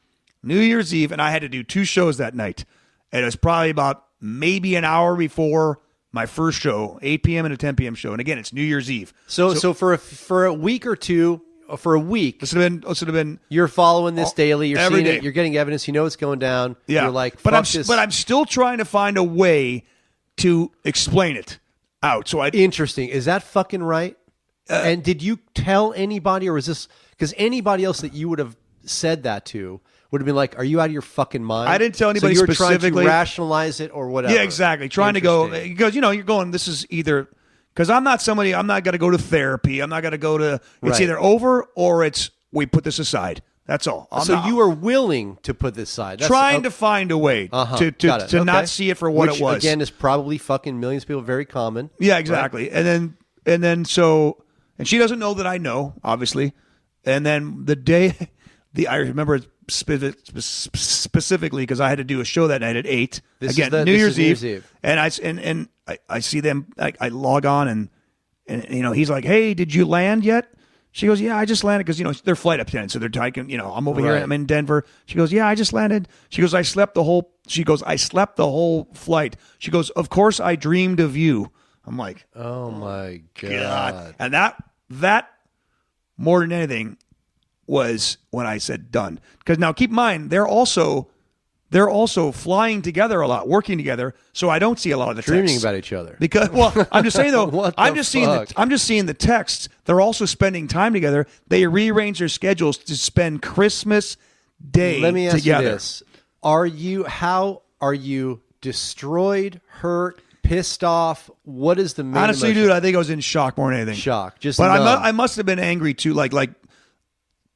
And I had to do 2 shows that night. And it was probably about maybe an hour before my first show, 8 p.m. and a 10 p.m. show. And again, it's New Year's Eve. So for a week or two, for a week, This would have been you're following this daily. You're every seeing day. it. You're getting evidence. You know it's going down. Yeah. You're like, but fuck I'm still trying to find a way to explain it out. So Interesting. Is that fucking right? And did you tell anybody, or was this because anybody else that you would have said that to would have been like, "Are you out of your fucking mind?" I didn't tell anybody so you were specifically. trying to rationalize it or whatever. Yeah, exactly. Trying to go Interesting. because you're going. This is either because I'm not somebody. I'm not going to go to therapy. I'm not going to go to. It's Right. either over or it's we put this aside. That's all. So you were willing to put this aside. That's, trying to find a way Got it. to Okay. not see it for what Which, it was. Again, is probably fucking millions of people. Very common. Yeah, exactly. And then she doesn't know that I know, obviously. And then the day, I remember it specifically because I had to do a show that night at 8. This Again, is New New Year's Year's Eve. Eve. And I see them. I log on and he's like, "Hey, did you land yet?" She goes, "Yeah, I just landed," because they're flight attendants, so they're taking. I'm over here. Right. I'm in Denver. She goes, "Yeah, I just landed." She goes, "I slept the whole." She goes, "I slept the whole flight." She goes, "Of course, I dreamed of you." I'm like, Oh my god. God. And that more than anything was when I said done. Because now keep in mind, they're also flying together a lot, working together. So I don't see a lot of the Dreaming texts. about each other. Because I'm just saying though, What I'm the just seeing fuck? I'm just seeing the texts. They're also spending time together. They rearrange their schedules to spend Christmas Day Let me ask together. you this: How are you destroyed, hurt, pissed off? What is the main Honestly, emotion? dude, I think I was in shock more than anything. Shock. Just But numb. I must have been angry too,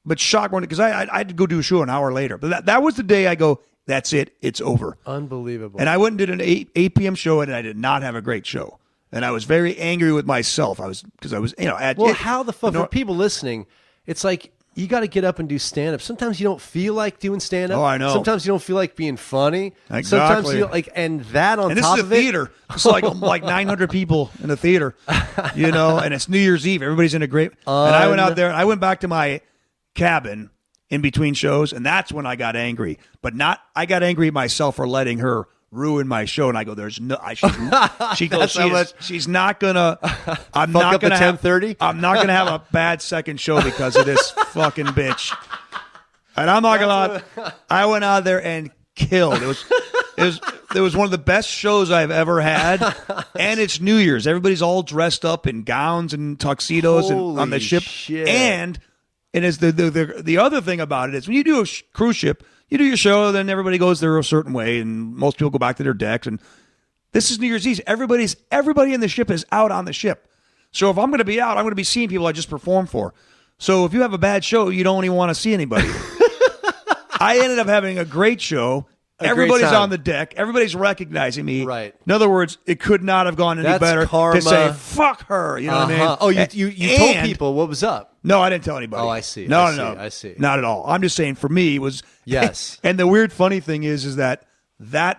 but shock more because I had to go do a show an hour later. But that was the day I go, that's it, it's over. Unbelievable. And I went and did an 8 p.m. show, and I did not have a great show. and I was very angry with myself. Because I was at How the fuck for people listening? It's like you got to get up and do stand up. Sometimes you don't feel like doing stand up. Oh, I know. Sometimes you don't feel like being funny. Exactly. Sometimes you don't, and that on and this top is a of it. theater. It's like 900 people in the theater, and it's New Year's Eve. Everybody's in a great. And I went out there. I went back to my cabin in between shows, and that's when I got angry. But I got angry at myself for letting her ruin my show. And I go, there's no. She goes, she's not gonna. I'm not gonna have 10:30. I'm not gonna have a bad second show because of this fucking bitch. And I'm not gonna lie. I went out there and killed. It was one of the best shows I've ever had, and it's New Year's. Everybody's all dressed up in gowns and tuxedos and on the ship. Shit. And is the other thing about it is when you do a cruise ship, you do your show, then everybody goes there a certain way, and most people go back to their decks. And this is New Year's Eve. Everybody in the ship is out on the ship. So if I'm going to be out, I'm going to be seeing people I just performed for. So if you have a bad show, you don't even want to see anybody. I ended up having a great show. Everybody's on the deck. Everybody's recognizing me. Right. In other words, it could not have gone any better karma. to say, fuck her. You know what I mean? Oh, you told people what was up. No, I didn't tell anybody. Oh, I see. No, I see. Not at all. I'm just saying for me, it was. Yes. And the weird funny thing is that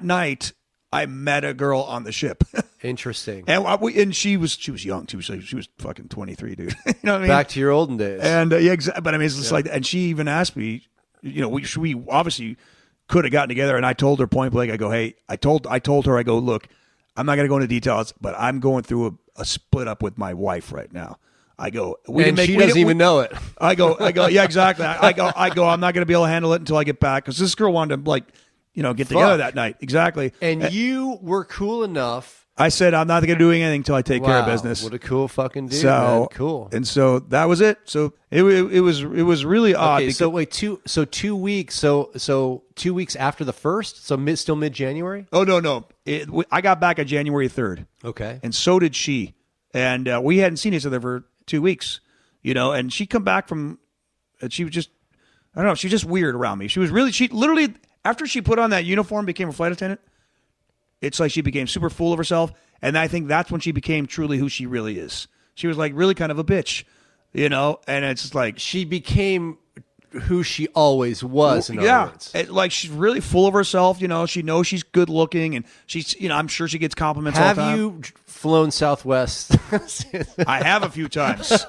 night I met a girl on the ship. Interesting. And she was young. She was fucking 23, dude. You know what I mean? Back to your olden days. And exactly. But I mean, it's just like, and she even asked me, we obviously could have gotten together, and I told her point blank, I go, hey, I told her, I go, look, I'm not going to go into details, but I'm going through a split up with my wife right now. I go, she doesn't even know it. I go, yeah, exactly. I go, I'm not going to be able to handle it until I get back, because this girl wanted to get together that night. Exactly. And you were cool enough. I said, I'm not going to do anything until I take care of business. What a cool fucking dude, man. Cool. And so that was it. So it was really odd. Okay, so wait, 2 weeks. So 2 weeks after the first. So still mid-January. Oh no. I got back on January 3rd. Okay. And so did she. And we hadn't seen each other for 2 weeks. And she come back from. And she was just, I don't know. She was just weird around me. She literally after she put on that uniform, became a flight attendant. It's like she became super full of herself, and I think that's when she became truly who she really is. She was like really kind of a bitch, and it's just like she became who she always was. In other words. Like she's really full of herself. She knows she's good looking, and she's I'm sure she gets compliments all the time. Have you flown Southwest? I have a few times.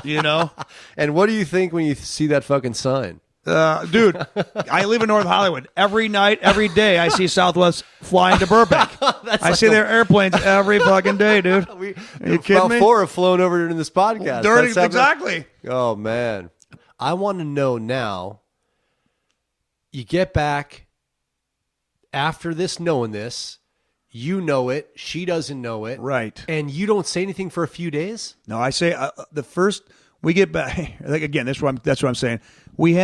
And what do you think when you see that fucking sign? Dude, I live in North Hollywood. Every night, every day, I see Southwest flying to Burbank. I see their airplanes every fucking day, dude. Are you kidding me? 4 have flown over during this podcast. Exactly. Oh, man. I want to know now, you get back after this, knowing this, you know it, she doesn't know it. Right. And you don't say anything for a few days? No, I say the first we get back, like again, that's what I'm saying. We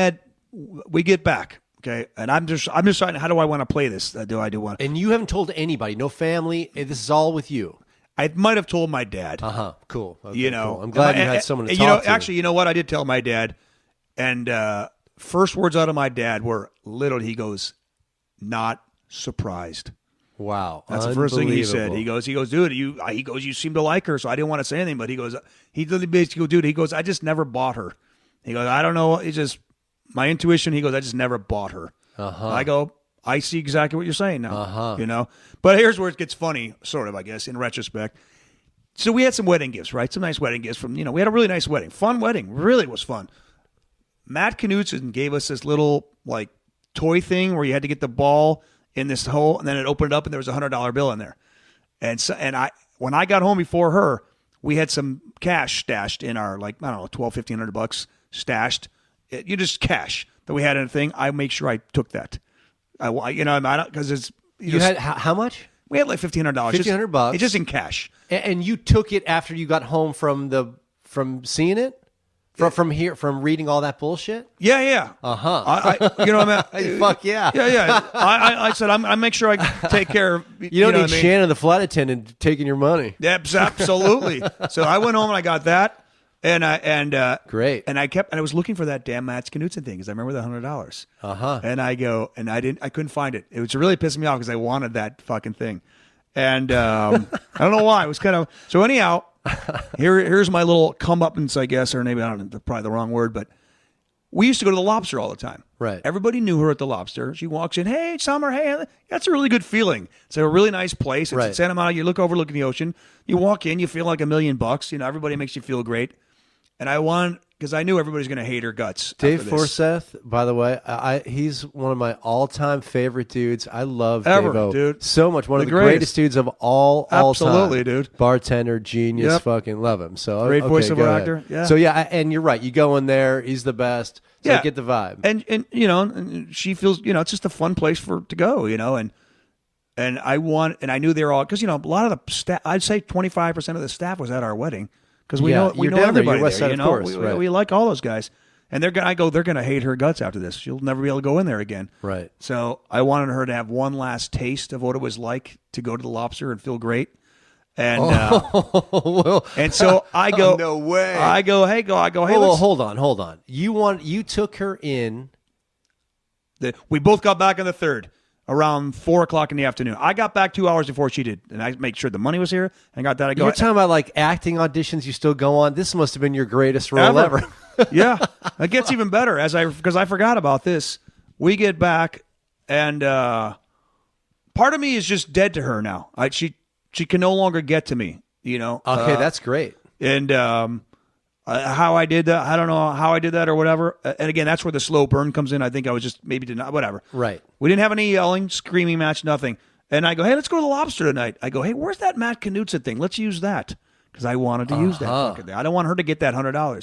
get back, okay, and I'm just deciding how do I want to play this? Do I do one? And you haven't told anybody, no family. This is all with you. I might have told my dad. Cool. Okay, cool. I'm glad you had someone to talk to. Actually, you know what? I did tell my dad, and first words out of my dad were literally, he goes, "Not surprised." Wow, that's the first thing he said. He goes, dude, you seem to like her, so I didn't want to say anything, but he literally basically goes, dude, he goes, I just never bought her. He goes, I don't know, it's just my intuition. He goes, I just never bought her. I go, I see exactly what you're saying now. But here's where it gets funny, sort of, I guess, in retrospect. So we had some wedding gifts, right? Some nice wedding gifts from, we had a really nice wedding. Fun wedding. Really was fun. Matt Knutson gave us this little, toy thing where you had to get the ball in this hole, and then it opened up, and there was $100 bill in there. And when I got home before her, we had some cash stashed in our, $1,200-$1,500 stashed. You just cash that we had in a thing. I make sure I took that. Because it's you had how much? We had like $1,500. $1,500. It's just in cash. And you took it after you got home from seeing it. From reading all that bullshit? Yeah. Fuck yeah. Yeah. I said, I make sure I take care of. You don't need Shannon, the flight attendant, taking your money. Yeah, absolutely. So I went home and I got that, and great. And I was looking for that damn Matt Knutson thing because I remember the $100. And I couldn't find it. It was really pissing me off because I wanted that fucking thing. And I don't know why. It was kind of so. Anyhow, here's my little comeuppance, I guess, or maybe I don't know, probably the wrong word, but we used to go to the Lobster all the time. Right. Everybody knew her at the Lobster. She walks in, hey, Summer, hey, that's a really good feeling. It's a really nice place. It's right. in Santa Monica. You look overlooking the ocean. You walk in, you feel like $1 million. You know, everybody makes you feel great. And I won because I knew everybody's going to hate her guts. Dave Forsyth, by the way, he's one of my all-time favorite dudes. I love Dave-O dude. So much. One of the greatest dudes of all time. Absolutely, dude. Bartender, genius, fucking love him. So great voiceover actor. Yeah. So yeah, and you're right. You go in there, he's the best. So I get the vibe. And you know, and she feels, you know, it's just a fun place to go, you know, and I knew they were all, because, you know, a lot of the staff, I'd say 25% of the staff was at our wedding. Because we know everybody there, you know. We like all those guys, and they're gonna hate her guts after this. She'll never be able to go in there again. Right. So I wanted her to have one last taste of what it was like to go to the Lobster and feel great. And and so I go, no way. I go, hey, well, hold on. You took her in. We both got back on the 3rd. Around 4:00 in the afternoon. I got back 2 hours before she did, and I made sure the money was here. And got that. I go. You're talking about like acting auditions you still go on. This must have been your greatest role ever. Yeah, it gets even better because I forgot about this. We get back, and part of me is just dead to her now. She can no longer get to me. You know. Okay, that's great. And how I did that, I don't know how I did that or whatever. And again, that's where the slow burn comes in. I think I was just maybe did not, whatever. Right. We didn't have any yelling, screaming match, nothing. And I go, hey, let's go to the Lobster tonight. I go, hey, where's that Matt Knutson thing? Let's use that. Because I wanted to use that fucking thing. I don't want her to get that $100.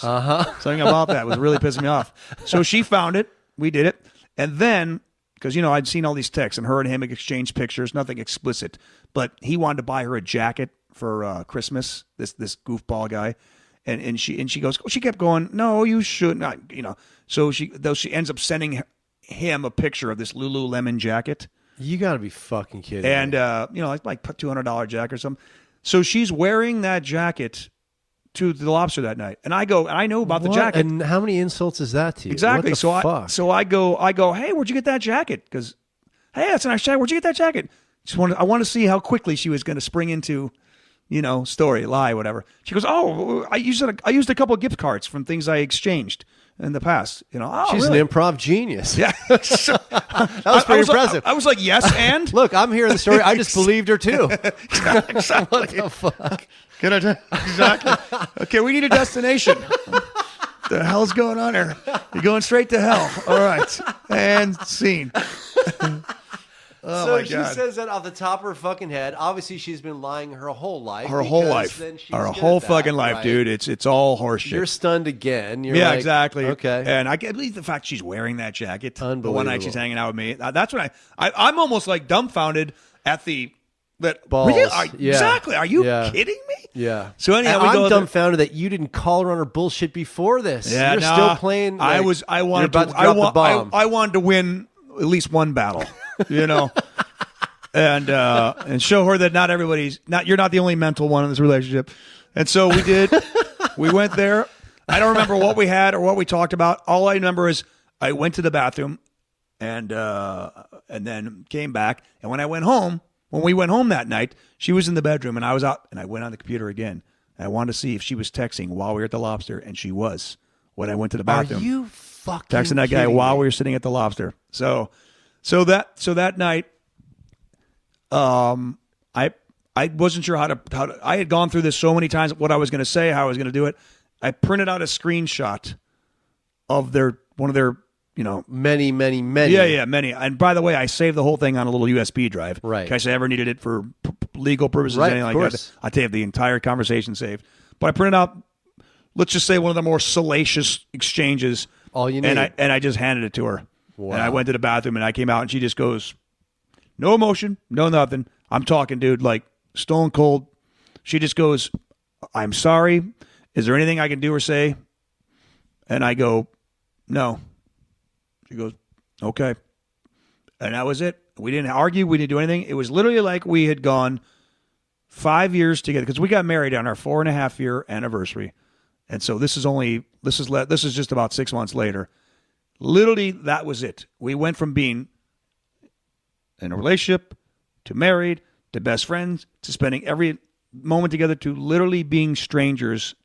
Something about that was really pissing me off. So she found it. We did it. And then, because, you know, I'd seen all these texts, and her and him exchanged pictures, nothing explicit. But he wanted to buy her a jacket for Christmas, this goofball guy. And she goes, she kept going, no, you shouldn't, you know. So she ends up sending him a picture of this Lululemon jacket. You got to be fucking kidding and, me. you know, like $200 jacket or something. So she's wearing that jacket to the Lobster that night. And I go, and I know about the jacket. And how many insults is that to you? Exactly. What the fuck? So I go, hey, where'd you get that jacket? Because, hey, that's a nice jacket. Where'd you get that jacket? I want to see how quickly she was going to spring into, you know, story, lie, whatever. She goes, oh, I used a couple of gift cards from things I exchanged in the past. You know, she's really? an improv genius. Yeah, that was pretty impressive. I was like, yes, and look, I'm hearing the story. I just believed her too. Exactly. What the fuck? Exactly. Okay, we need a destination. The hell's going on here? You're going straight to hell. All right, and scene. Oh so my she God. says that off the top of her fucking head. Obviously, she's been lying her whole life. Her whole life, fucking life, right? dude. It's all horseshit. You're stunned again. You're yeah, like, exactly. Okay, and I can't believe the fact she's wearing that jacket. Unbelievable. The one night she's hanging out with me. That's when I'm almost like dumbfounded at the balls. Exactly. Are you kidding me? Yeah. So anyhow, I'm dumbfounded that you didn't call her on her bullshit before this. Yeah, you're still playing. Like, I wanted to win at least one battle. You know. And show her that you're not the only mental one in this relationship. And so we did. We went there. I don't remember what we had or what we talked about. All I remember is I went to the bathroom and then came back. And when we went home that night, she was in the bedroom and I was out, and I went on the computer again. And I wanted to see if she was texting while we were at the Lobster, and she was. When I went to the bathroom, are you fucking texting that guy while we were sitting at the Lobster? So that night. I wasn't sure how to. I had gone through this so many times. What I was going to say, how I was going to do it. I printed out a screenshot of one of their, you know, many. Yeah, many. And by the way, I saved the whole thing on a little USB drive. Right. In case I ever needed it for legal purposes, right, anything like that. I have the entire conversation saved. But I printed out, let's just say, one of the more salacious exchanges. All you need. And I just handed it to her. Wow. And I went to the bathroom and I came out and she just goes, no emotion, no nothing. I'm talking, dude, like stone cold. She just goes, I'm sorry. Is there anything I can do or say? And I go, no. She goes, okay. And that was it. We didn't argue. We didn't do anything. It was literally like we had gone 5 years together, because we got married on our 4.5-year anniversary. And so this is just about 6 months later. Literally, that was it. We went from being in a relationship to married to best friends to spending every moment together to literally being strangers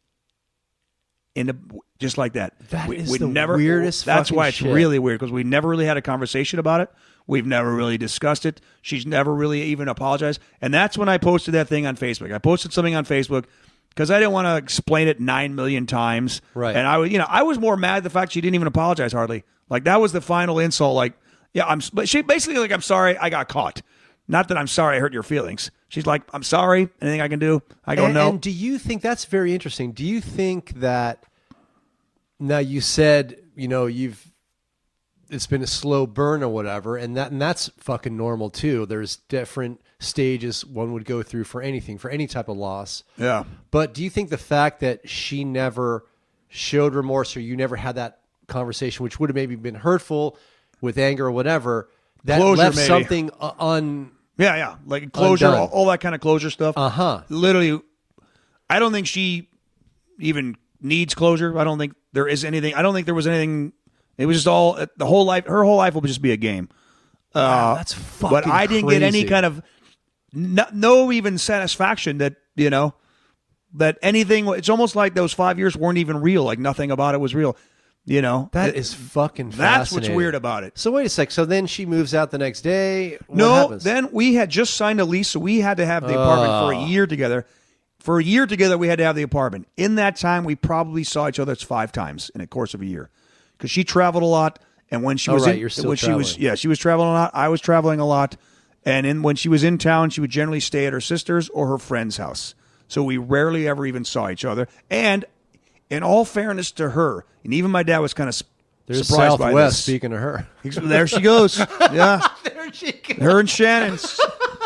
just like that. That is the weirdest That's fucking why it's shit. really weird, because we never really had a conversation about it. We've never really discussed it. She's never really even apologized. And that's when I posted that thing on Facebook. I posted something on Facebook because I didn't want to explain it 9 million times. Right. And I was more mad at the fact she didn't even apologize hardly. Like, that was the final insult. Like, yeah, but she basically like, I'm sorry, I got caught. Not that I'm sorry I hurt your feelings. She's like, I'm sorry. Anything I can do? I go, no. And do you think that's very interesting? Do you think that now you said, it's been a slow burn or whatever, and that's fucking normal too. There's different stages one would go through for anything, for any type of loss. Yeah. But do you think the fact that she never showed remorse, or you never had that conversation, which would have maybe been hurtful with anger or whatever, that Closure, left maybe. something Yeah. Like closure, Undone. all that kind of closure stuff. Literally, I don't think she even needs closure. I don't think there is anything. I don't think there was anything. It was just all the whole life. Her whole life will just be a game. Wow, that's fucking But I didn't get any crazy. kind of no even satisfaction that that anything. It's almost like those 5 years weren't even real. Like nothing about it was real. That is fucking That's fascinating. what's weird about it. So wait a sec. So then she moves out the next day. What No, happens? then we had just signed a lease, so we had to have the apartment for a year together. For a year together, we had to have the apartment. In that time, we probably saw each other 5 times in the course of a year, because she traveled a lot, and when she was right, in, you're still when she was traveling. she was traveling a lot. I was traveling a lot, and when she was in town, she would generally stay at her sister's or her friend's house. So we rarely ever even saw each other. And in all fairness to her, and even my dad was kind of There's surprised by Southwest this. speaking to her. There she goes. Yeah. There she goes. Her and Shannon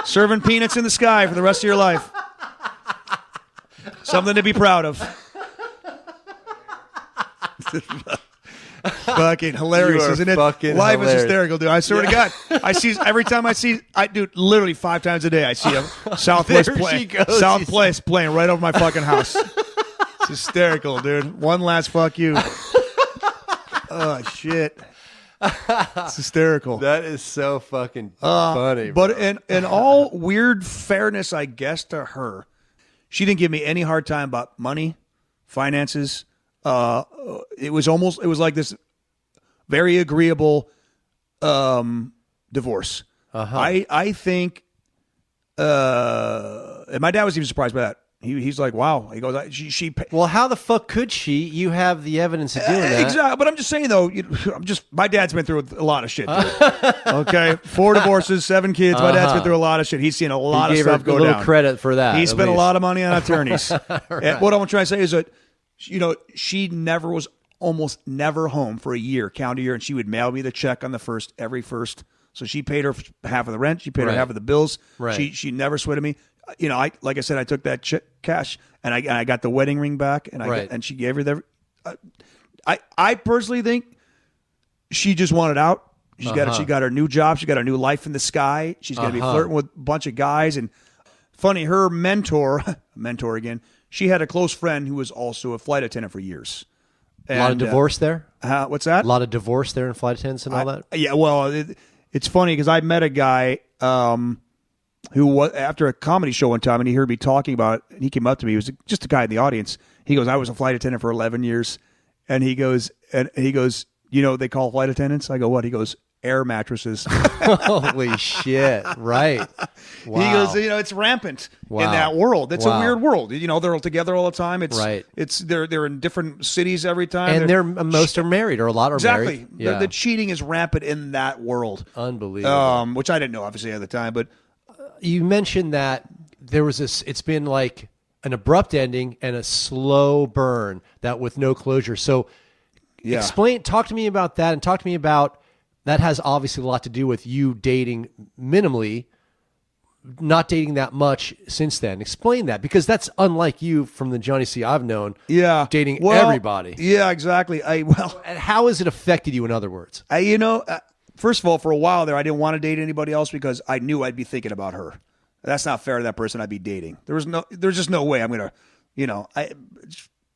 serving peanuts in the sky for the rest of your life. Something to be proud of. Fucking hilarious, You are isn't it? fucking Life hilarious. is hysterical, dude. I swear to God, I see every time dude, literally 5 times a day, I see a Southwest There she play, goes. Southwest playing right over my fucking house. It's hysterical, dude. One last fuck you. Oh shit. It's hysterical. That is so fucking funny. But bro. in all weird fairness, I guess, to her, she didn't give me any hard time about money, finances. It was like this very agreeable divorce. I think, and my dad was even surprised by that. He's like, wow. He goes, she well, how the fuck could she? You have the evidence of doing that. Exactly. But I'm just saying, though, my dad's been through a lot of shit. Dude. Okay. 4 divorces, 7 kids. My dad's been through a lot of shit. He's seen a lot He of gave stuff her go a little down. credit for that. He at spent a least. lot of money on attorneys. And what I'm trying to say is that, she never was almost never home for a year, calendar year, and she would mail me the check on every first. So she paid her half of the rent. She paid her Right. half of the bills. Right. She never sweated me. Like I said, I took that cash and I got the wedding ring back, and Right. and she gave her the. I personally think she just wanted out. She got her new job. She got her new life in the sky. She's going to be flirting with a bunch of guys. And funny, her mentor again. She had a close friend who was also a flight attendant for years. A lot of divorce there. What's that? A lot of divorce there in flight attendants and all that. Yeah, well, it's funny because I met a guy who was after a comedy show one time, and he heard me talking about it, and he came up to me. He was just a guy in the audience. He goes, "I was a flight attendant for 11 years," and he goes, what they call flight attendants? I go, "What?" He goes, "Air mattresses." Holy shit! Right. Wow. He goes, it's rampant in Wow. that world. It's a Wow. weird world. They're all together all the time. It's Right. It's they're in different cities every time, And most are married, or a lot are exactly. married. Yeah. The cheating is rampant in that world. Unbelievable. Which I didn't know obviously at the time, but You mentioned that there was this. It's been like an abrupt ending and a slow burn that with no closure. So, yeah. talk to me about that, and talk to me about that. Has obviously a lot to do with you dating minimally, not dating that much since then. Explain that, because that's unlike you from the Johnny C I've known. Yeah, dating Well, everybody. Yeah, exactly. And how has it affected you? In other words, First of all, for a while there, I didn't want to date anybody else because I knew I'd be thinking about her. That's not fair to that person I'd be dating. There's just no way I'm gonna,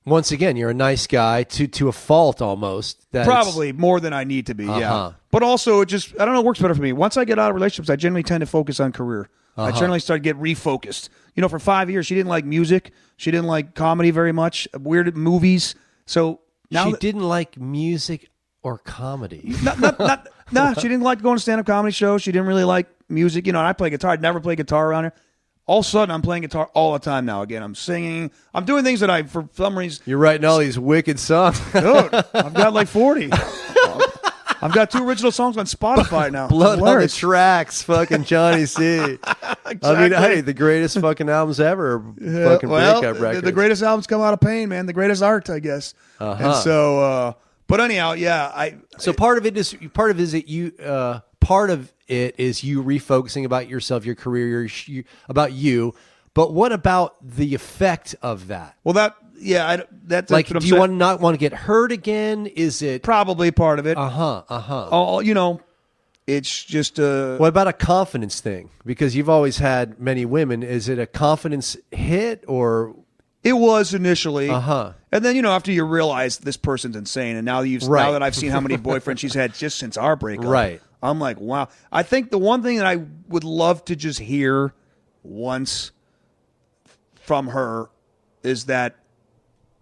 once again, you're a nice guy to a fault almost. That probably more than I need to be. Yeah, but also it works better for me. Once I get out of relationships, I generally tend to focus on career. I generally start to get refocused. For 5 years, she didn't like music. She didn't like comedy very much, weird movies. So now she didn't like music or comedy. No, she didn't like going to stand-up comedy shows. She didn't really like music. And I play guitar. I'd never played guitar around her. All of a sudden, I'm playing guitar all the time now. Again, I'm singing. I'm doing things that for some reason. You're writing all these wicked songs. Dude, I've got like 40. I've got 2 original songs on Spotify now. Blood on the tracks, fucking Johnny C. Exactly. I mean, hey, the greatest fucking albums ever. Fucking breakup records. The greatest albums come out of pain, man. The greatest art, I guess. And so, but anyhow, yeah. So part of it is you refocusing about yourself, your career, about you. But what about the effect of that? Well, that's like, what I'm do you not want to get hurt again? Is it probably part of it? It's just what about a confidence thing? Because you've always had many women. Is it a confidence hit or? It was initially, and then after you realize this person's insane, and now now that I've seen how many boyfriends she's had just since our breakup, right? I'm like, wow. I think the one thing that I would love to just hear once from her is that,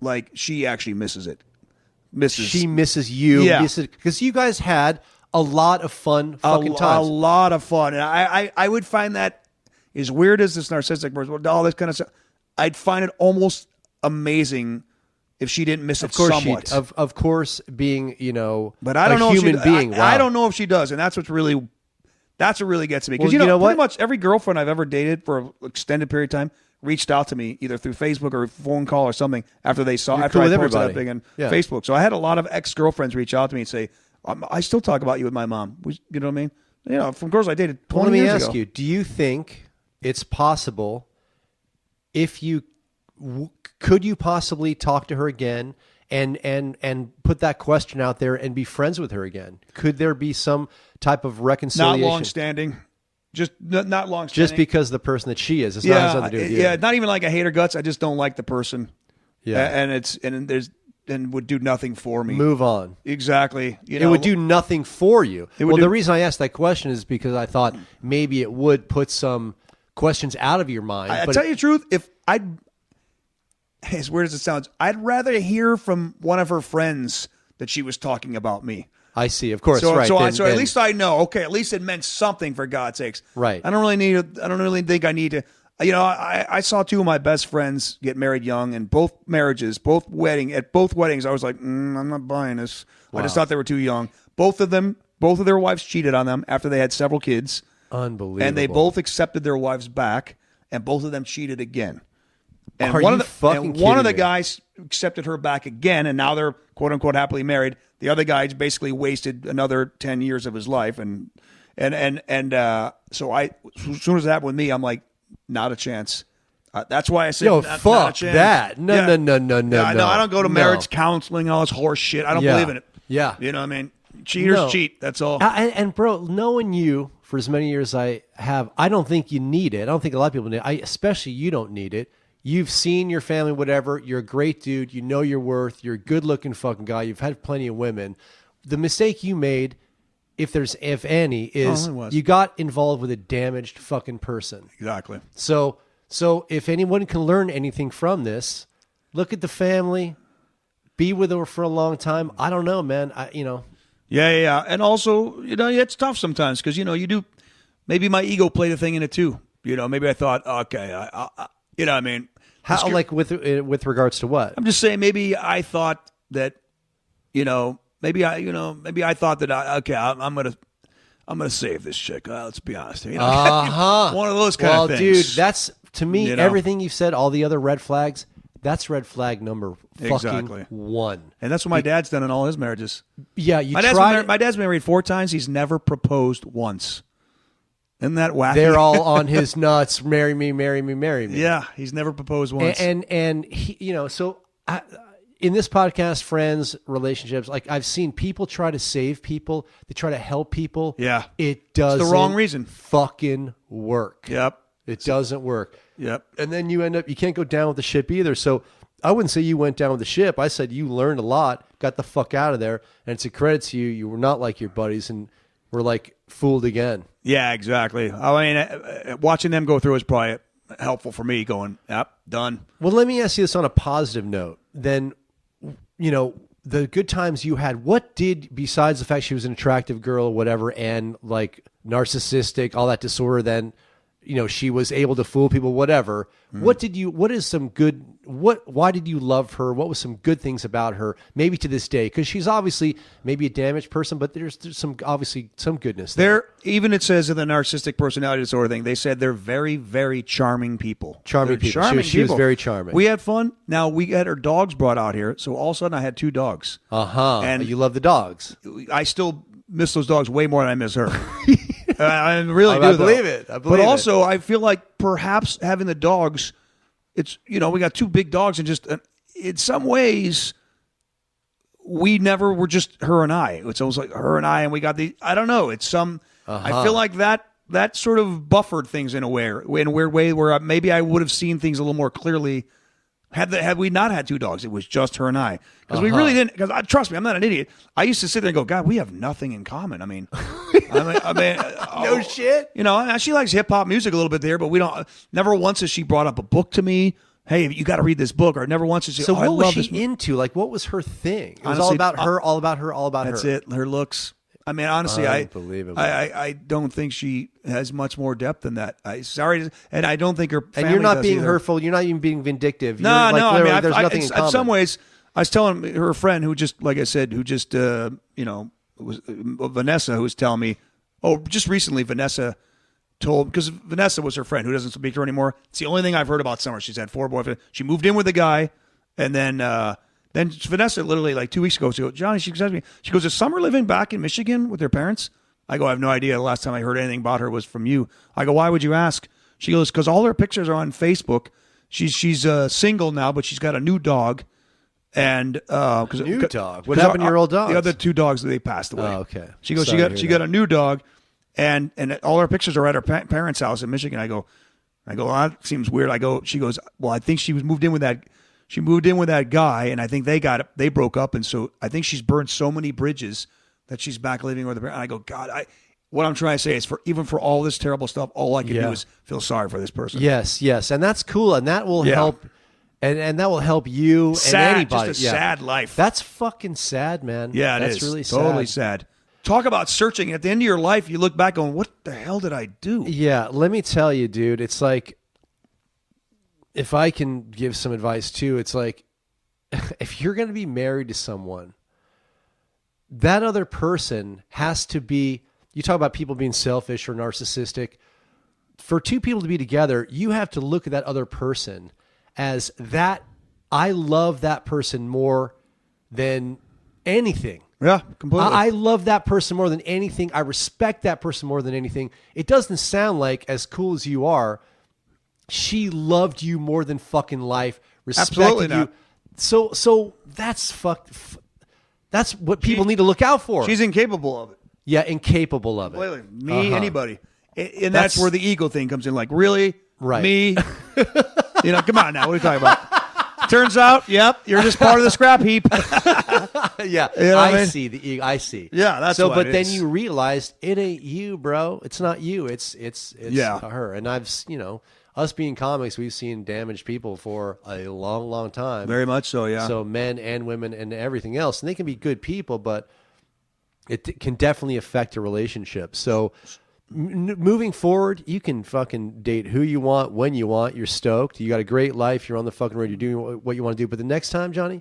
like, she actually misses it. She misses you, yeah, because you guys had a lot of fun, fucking times, a lot of fun, and I would find that, as weird as this narcissistic person, all this kind of stuff, I'd find it almost amazing if she didn't miss it somewhat. Of course, being but I don't know human if she, being. I don't know if she does, and that's what really gets me. Because pretty much every girlfriend I've ever dated for an extended period of time reached out to me either through Facebook or a phone call or something after they saw after I posted that thing on Facebook. So I had a lot of ex-girlfriends reach out to me and say, "I still talk about you with my mom." You know what I mean? From girls I dated 20 years ago. Let me ask you: do you think it's possible? If you could you possibly talk to her again and put that question out there and be friends with her again? Could there be some type of reconciliation? Not long-standing. Just not long-standing. Just because of the person that she is. It's not has nothing to do with you. Yeah, not even like I hate her guts. I just don't like the person. Yeah. And would do nothing for me. Move on. Exactly. It would do nothing for you. The reason I asked that question is because I thought maybe it would put some questions out of your mind. I tell you the truth, as weird as it sounds, I'd rather hear from one of her friends that she was talking about me. I see, of course, so, right. So at least I know. Okay, at least it meant something, for God's sakes. Right. I don't really think I need to. I saw 2 of my best friends get married young, and both weddings, I was like, I'm not buying this. Wow. I just thought they were too young. Both of their wives cheated on them after they had several kids. Unbelievable. And they both accepted their wives back, and both of them cheated again. And one of the guys accepted her back again, and now they're quote unquote happily married. The other guy's basically wasted another 10 years of his life, and so as soon as it happened with me, I'm like, not a chance. That's why I said, fuck that. No. I don't go to marriage counseling, all this horse shit. I don't believe in it. Yeah. You know what I mean? Cheaters cheat. That's all. And bro, knowing you for as many years I have, I don't think you need it. I don't think a lot of people need it. Especially you don't need it. You've seen your family, whatever. You're a great dude. You know your worth. You're a good-looking fucking guy. You've had plenty of women. The mistake you made, if any, is you got involved with a damaged fucking person. Exactly. So if anyone can learn anything from this, look at the family, be with her for a long time. I don't know, man. Yeah. And also, it's tough sometimes because, you do, maybe my ego played a thing in it too. Maybe I thought, okay, you know what I mean? How, like with regards to what? I'm just saying maybe I thought that, maybe I thought that, I'm going to save this chick. Let's be honest. One of those kind of things. Well, dude, that's, to me, everything you've said, all the other red flags, that's red flag number fucking 1. And that's what my dad's done in all his marriages. Yeah, my dad's been married 4 times. He's never proposed once. Isn't that wacky? They're all on his nuts. Marry me, marry me, marry me. Yeah, he's never proposed once. And he, in this podcast, friends, relationships, like I've seen people try to save people. They try to help people. Yeah. It doesn't. It's the wrong reason. Fucking work. Yep. It doesn't work. Yep. And then you can't go down with the ship either. So I wouldn't say you went down with the ship. I said you learned a lot, got the fuck out of there, and it's a credit to you. You were not like your buddies, and we're like fooled again. Yeah, exactly. I mean, watching them go through is probably helpful for me going, yep, done. Well, let me ask you this on a positive note. Then, the good times you had, what did, besides the fact she was an attractive girl or whatever, and like narcissistic, all that disorder, then, she was able to fool people, whatever. Why did you love her? What was some good things about her, maybe to this day? Because she's obviously maybe a damaged person, but there's some goodness there. Even it says in the narcissistic personality disorder thing, they said they're very, very charming people. Charming people. She was very charming. We had fun. Now, we had our dogs brought out here, so all of a sudden I had 2 dogs. And you love the dogs. I still miss those dogs way more than I miss her. I really do. I believe it. But also, I feel like perhaps having the dogs, it's, we got 2 big dogs, and just in some ways, we never were just her and I. It's almost like her and I, and we got I don't know. It's I feel like that sort of buffered things in a weird way, where maybe I would have seen things a little more clearly had we not had 2 dogs. It was just her and I, because we really didn't. Because trust me, I'm not an idiot. I used to sit there and go, God, we have nothing in common. I mean, no shit. She likes hip hop music a little bit there, but we don't. Never once has she brought up a book to me. Hey, you got to read this book, or never once has she. So what was she into? Like, what was her thing? It was Honestly, all about her, all about her, all about her. That's it. Her looks. I mean, honestly, Unbelievable. I don't think she has much more depth than that. And I don't think her family And you're not being either. hurtful. You're not even being vindictive. No. I mean, I there's nothing in common. In some ways, I was telling her friend who just, like I said, who just, was Vanessa, who was telling me, just recently, Vanessa because Vanessa was her friend who doesn't speak to her anymore. It's the only thing I've heard about Summer. She's had 4 boyfriends. She moved in with a guy, and then Vanessa literally like 2 weeks ago, she goes, Johnny, she says to me, she goes, is Summer living back in Michigan with her parents? I go, I have no idea. The last time I heard anything about her was from you. I go, why would you ask? She goes, because all her pictures are on Facebook. She's single now, but she's got a new dog. And new dog. What happened to your old dogs? The other 2 dogs, they passed away. Oh, okay. She goes, she got a new dog, and all her pictures are at her parents' house in Michigan. I go, well, that seems weird. She goes, well, I think she moved in with that. She moved in with that guy, and I think they broke up, and so I think she's burned so many bridges that she's back living with her parents. And I go, God, what I'm trying to say is, even for all this terrible stuff, all I can do is feel sorry for this person. Yes, and that's cool, and that will help. And that will help you and anybody. Just a sad life. That's fucking sad, man. Yeah, that's really sad. Totally sad. Talk about searching. At the end of your life, you look back going, what the hell did I do? Yeah, let me tell you, dude. It's like, if I can give some advice too, it's like, if you're going to be married to someone, that other person has to be, you talk about people being selfish or narcissistic. For 2 people to be together, you have to look at that other person as that, I love that person more than anything. Yeah, completely. I love that person more than anything. I respect that person more than anything. It doesn't sound like, as cool as you are, she loved you more than fucking life, respected Absolutely you. not. So that's that's what people need to look out for. She's incapable of it. Yeah, incapable of it. Completely. Me, anybody. And that's where the ego thing comes in. Like, really? Right. Me? Come on now. What are you talking about? Turns out, yep, you're just part of the scrap heap. Yeah, I see the ego. I see. Yeah, that's so. What But it then is. you realize it ain't you, bro. It's not you. It's Yeah. her. And I've us being comics, we've seen damaged people for a long, long time. Very much so. Yeah. So men and women and everything else, and they can be good people, but it can definitely affect a relationship. So moving forward, you can fucking date who you want, when you want. You're stoked. You got a great life. You're on the fucking road. You're doing what you want to do. But the next time, Johnny,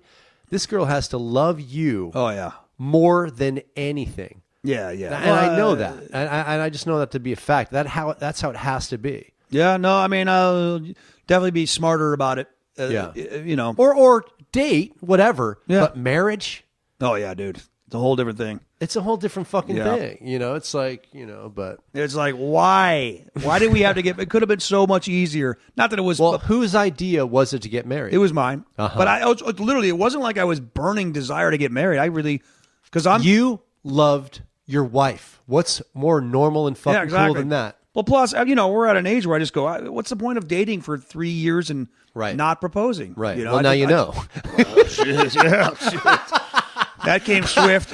this girl has to love you. Oh yeah. More than anything. Yeah, yeah. And I know that. And I just know that to be a fact. That's how it has to be. Yeah, no, I mean, I'll definitely be smarter about it. Yeah. Or date, whatever. Yeah. But marriage? Oh, yeah, dude. It's a whole different thing. It's a whole different fucking Yeah. thing. It's like, but. It's like, why? Why did we have to get... It could have been so much easier. Not that it was... Well, whose idea was it to get married? It was mine. Uh-huh. But I was, literally, it wasn't like I was burning desire to get married. I really... Because You loved your wife. What's more normal and fucking cool than that? Well, plus, we're at an age where I just go, what's the point of dating for 3 years and not proposing? Right. You know, well, now you know. Shit. That came swift.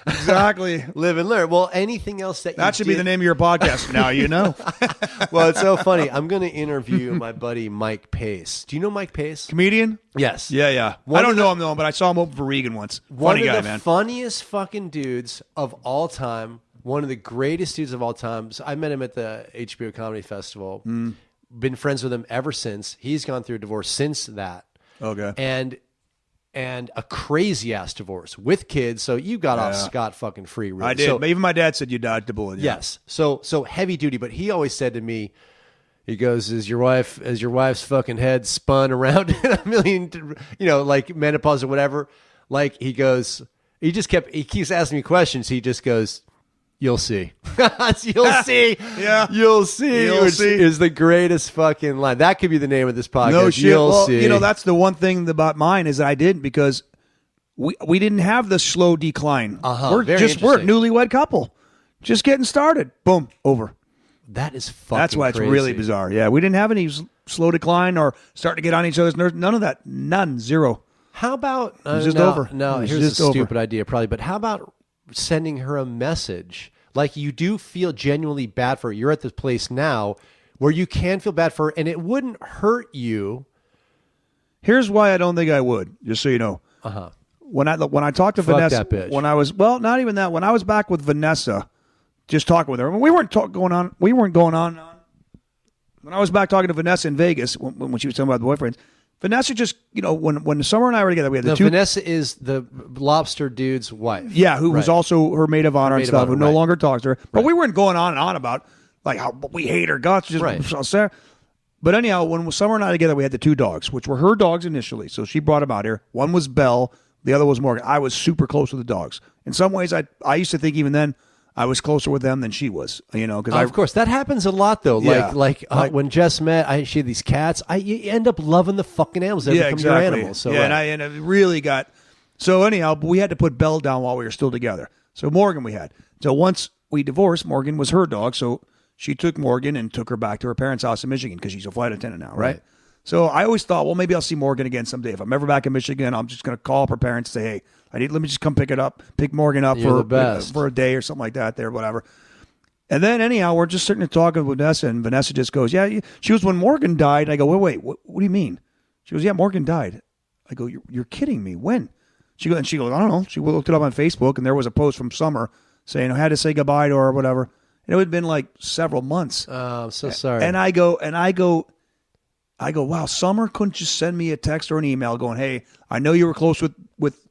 Exactly. Live and learn. Well, anything else that That should be the name of your podcast. Now you know. Well, it's so funny. I'm going to interview my buddy Mike Pace. Do you know Mike Pace? Comedian? Yes. Yeah. I don't know him though, but I saw him open for Regan once. Funny guy, One of the man. funniest fucking dudes of all time. One of the greatest dudes of all time. So I met him at the HBO Comedy Festival. Been friends with him ever since. He's gone through a divorce since that. Okay. And a crazy ass divorce with kids. So you got off scot fucking free. Really. I did. So, but even my dad said you dodged the bullet. Yeah. Yes. So heavy duty. But he always said to me, he goes, "Is your wife's fucking head spun around in a million, like menopause or whatever?" Like he goes, he keeps asking me questions. He just goes, "You'll see." You'll see. Yeah. You'll see. You'll which see. is the greatest fucking line. That could be the name of this podcast. No shit. You'll see. That's the one thing about mine is that I didn't because we didn't have the slow decline. We're a newlywed couple. Just getting started. Boom. Over. That is fucking That's why crazy. it's really bizarre. Yeah. We didn't have any slow decline or start to get on each other's nerves. None of that. None. Zero. How about It's just over. No, It's here's just a over. stupid idea probably, but how about sending her a message? Like you do feel genuinely bad for her. You're at this place now where you can feel bad for her and it wouldn't hurt you. Here's why I don't think I would, just so you know. Uh-huh. When I talked to Fuck Vanessa, that bitch. when I was not even that. When I was back with Vanessa, just talking with her. I mean, we weren't going on. When I was back talking to Vanessa in Vegas, when she was talking about the boyfriends, Vanessa just when Summer and I were together, we had the two. Vanessa is the lobster dude's wife. Yeah, who was also her maid of honor and stuff, who no right. longer talks to her. But we weren't going on and on about like how we hate her guts. Just Right. But anyhow, when Summer and I together, we had the two dogs, which were her dogs initially. So she brought them out here. One was Belle, the other was Morgan. I was super close with the dogs. In some ways, I used to think even then I was closer with them than she was. Because Of course, that happens a lot though. Yeah. Like when Jess met, she had these cats. You end up loving the fucking animals. They become your animals. So and I really got. So anyhow, we had to put Belle down while we were still together. So Morgan we had. So once we divorced, Morgan was her dog. So she took Morgan and took her back to her parents' house in Michigan because she's a flight attendant now, right? So I always thought, well, maybe I'll see Morgan again someday. If I'm ever back in Michigan, I'm just going to call up her parents and say, hey, let me just come pick Morgan up for a day or something like that there, whatever. And then anyhow, we're just sitting there talking with Vanessa, and Vanessa just goes, yeah, she was when Morgan died. And I go, wait, what do you mean? She goes, yeah, Morgan died. I go, you're kidding me. When? She goes, I don't know. She looked it up on Facebook, and there was a post from Summer saying I had to say goodbye to her or whatever. And it would have been like several months. Oh, I'm so sorry. And I go, wow, Summer couldn't just send me a text or an email going, hey, I know you were close with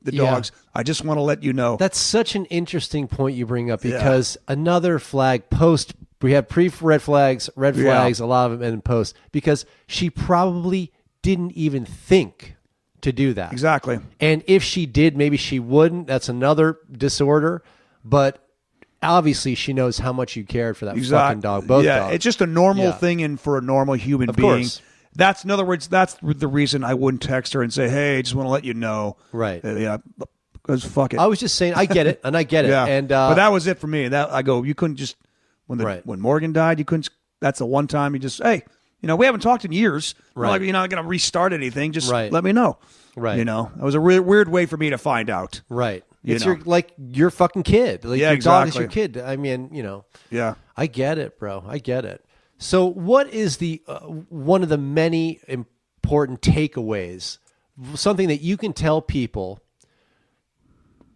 the dogs. I just want to let you know. That's such an interesting point you bring up because another flag post, we had red flags, a lot of them in post, because she probably didn't even think to do that. Exactly. And if she did, maybe she wouldn't. That's another disorder. But obviously she knows how much you cared for that fucking dog, both dogs. It's just a normal thing and for a normal human being. Course. In other words, that's the reason I wouldn't text her and say, hey, I just want to let you know. Right. Because fuck it. I was just saying, I get it, and I get it. Yeah. And but that was it for me. That I go, you couldn't just, when Morgan died, you couldn't, that's the one time you just, hey, we haven't talked in years. Right. Like, you're not going to restart anything. Just right. let me know. Right. It was a weird way for me to find out. Right. It's your fucking kid. Like your dog is your kid. I mean, Yeah. I get it, bro. I get it. So what is the one of the many important takeaways, something that you can tell people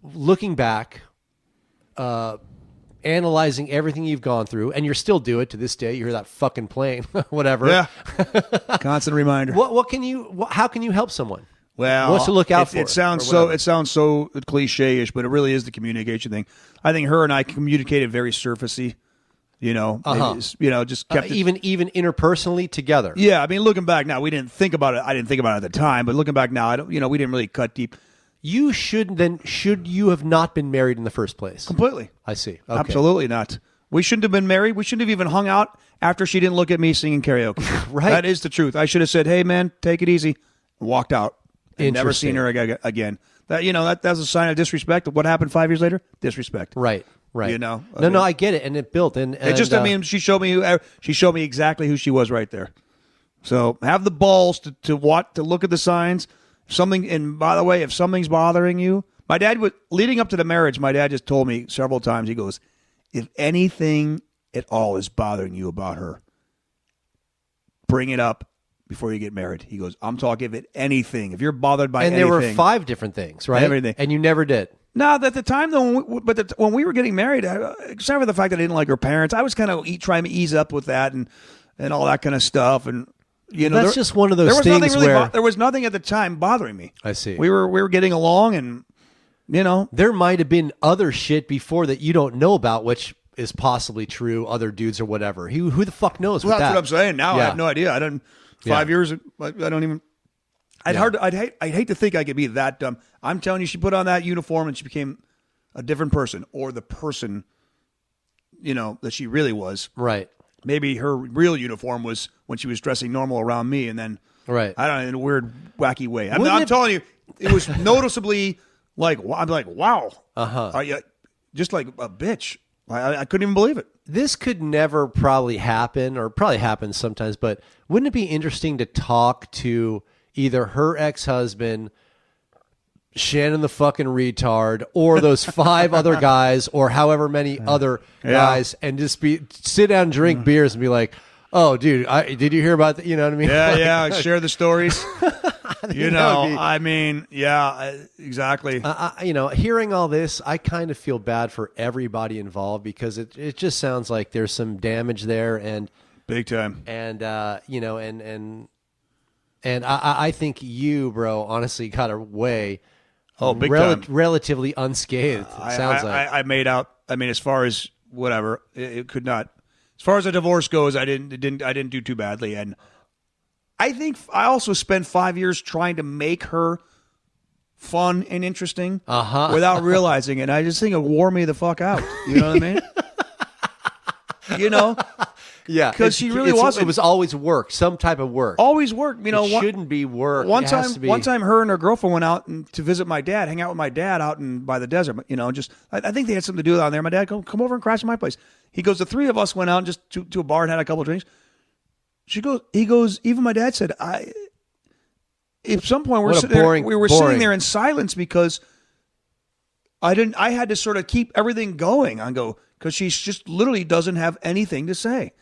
looking back, analyzing everything you've gone through, and you're still do it to this day. You hear that fucking plane, whatever. Yeah. Constant reminder. How can you help someone? Well, what's to look out for? It sounds so cliche-ish, but it really is the communication thing. I think her and I communicated very surfacey. Just kept even interpersonally together. Yeah, I mean, looking back now, we didn't think about it. I didn't think about it at the time, but looking back now, we didn't really cut deep. Should you have not been married in the first place? Completely. I see. Okay. Absolutely not. We shouldn't have been married. We shouldn't have even hung out after she didn't look at me singing karaoke. Right. That is the truth. I should have said, hey, man, take it easy, and walked out. And never seen her again. That's a sign of disrespect. What happened 5 years later? Disrespect. Right. No, I get it, and it built. And it just, she showed me exactly who she was right there. So have the balls to look at the signs. And by the way, if something's bothering you, My dad was leading up to the marriage. My dad just told me several times. He goes, if anything at all is bothering you about her, bring it up before you get married. He goes, I'm talking if anything. If you're bothered by anything. And there were 5 different things, right? Everything. And you never did. No, at the time, though, when we were getting married, except for the fact that I didn't like her parents, I was kind of trying to ease up with that and all that kind of stuff. And that's just one of those things where there was nothing at the time bothering me. I see. We were getting along, and there might have been other shit before that you don't know about, which is possibly true. Other dudes or whatever. Who the fuck knows? Well, that's that? what I'm saying. Now I have no idea. I don't. 5 years. I don't even. I'd hate to think I could be that dumb. I'm telling you, she put on that uniform and she became a different person, or the person, that she really was. Right. Maybe her real uniform was when she was dressing normal around me, and then right. I don't know, in a weird, wacky way. I'm telling you, it was noticeably like I'm like, wow, are you just like a bitch? I couldn't even believe it. This could never probably happen, or probably happens sometimes, but wouldn't it be interesting to talk to either her ex-husband, Shannon the fucking retard, or those 5 other guys, or however many other guys, and just sit down and drink beers and be like, oh, dude, did you hear about that? You know what I mean? Yeah, share the stories. Exactly. Hearing all this, I kind of feel bad for everybody involved, because it just sounds like there's some damage there, and big time. And and I think you, bro, honestly got away big time. Relatively unscathed. It sounds like I made out. I mean, as far as whatever, it could not. As far as a divorce goes, I didn't do too badly, and I think I also spent 5 years trying to make her fun and interesting without realizing it. I just think it wore me the fuck out. You know what I mean? Yeah, because she really wasn't. It was always work, some type of work. Always work. It shouldn't be work. One time, her and her girlfriend went out to visit my dad, hang out with my dad out by the desert. I think they had something to do down there. My dad, come over and crash at my place. He goes, the 3 of us went out just to a bar and had a couple of drinks. He goes, even my dad said, at some point we were sitting there in silence because I had to sort of keep everything going. Because she just literally doesn't have anything to say.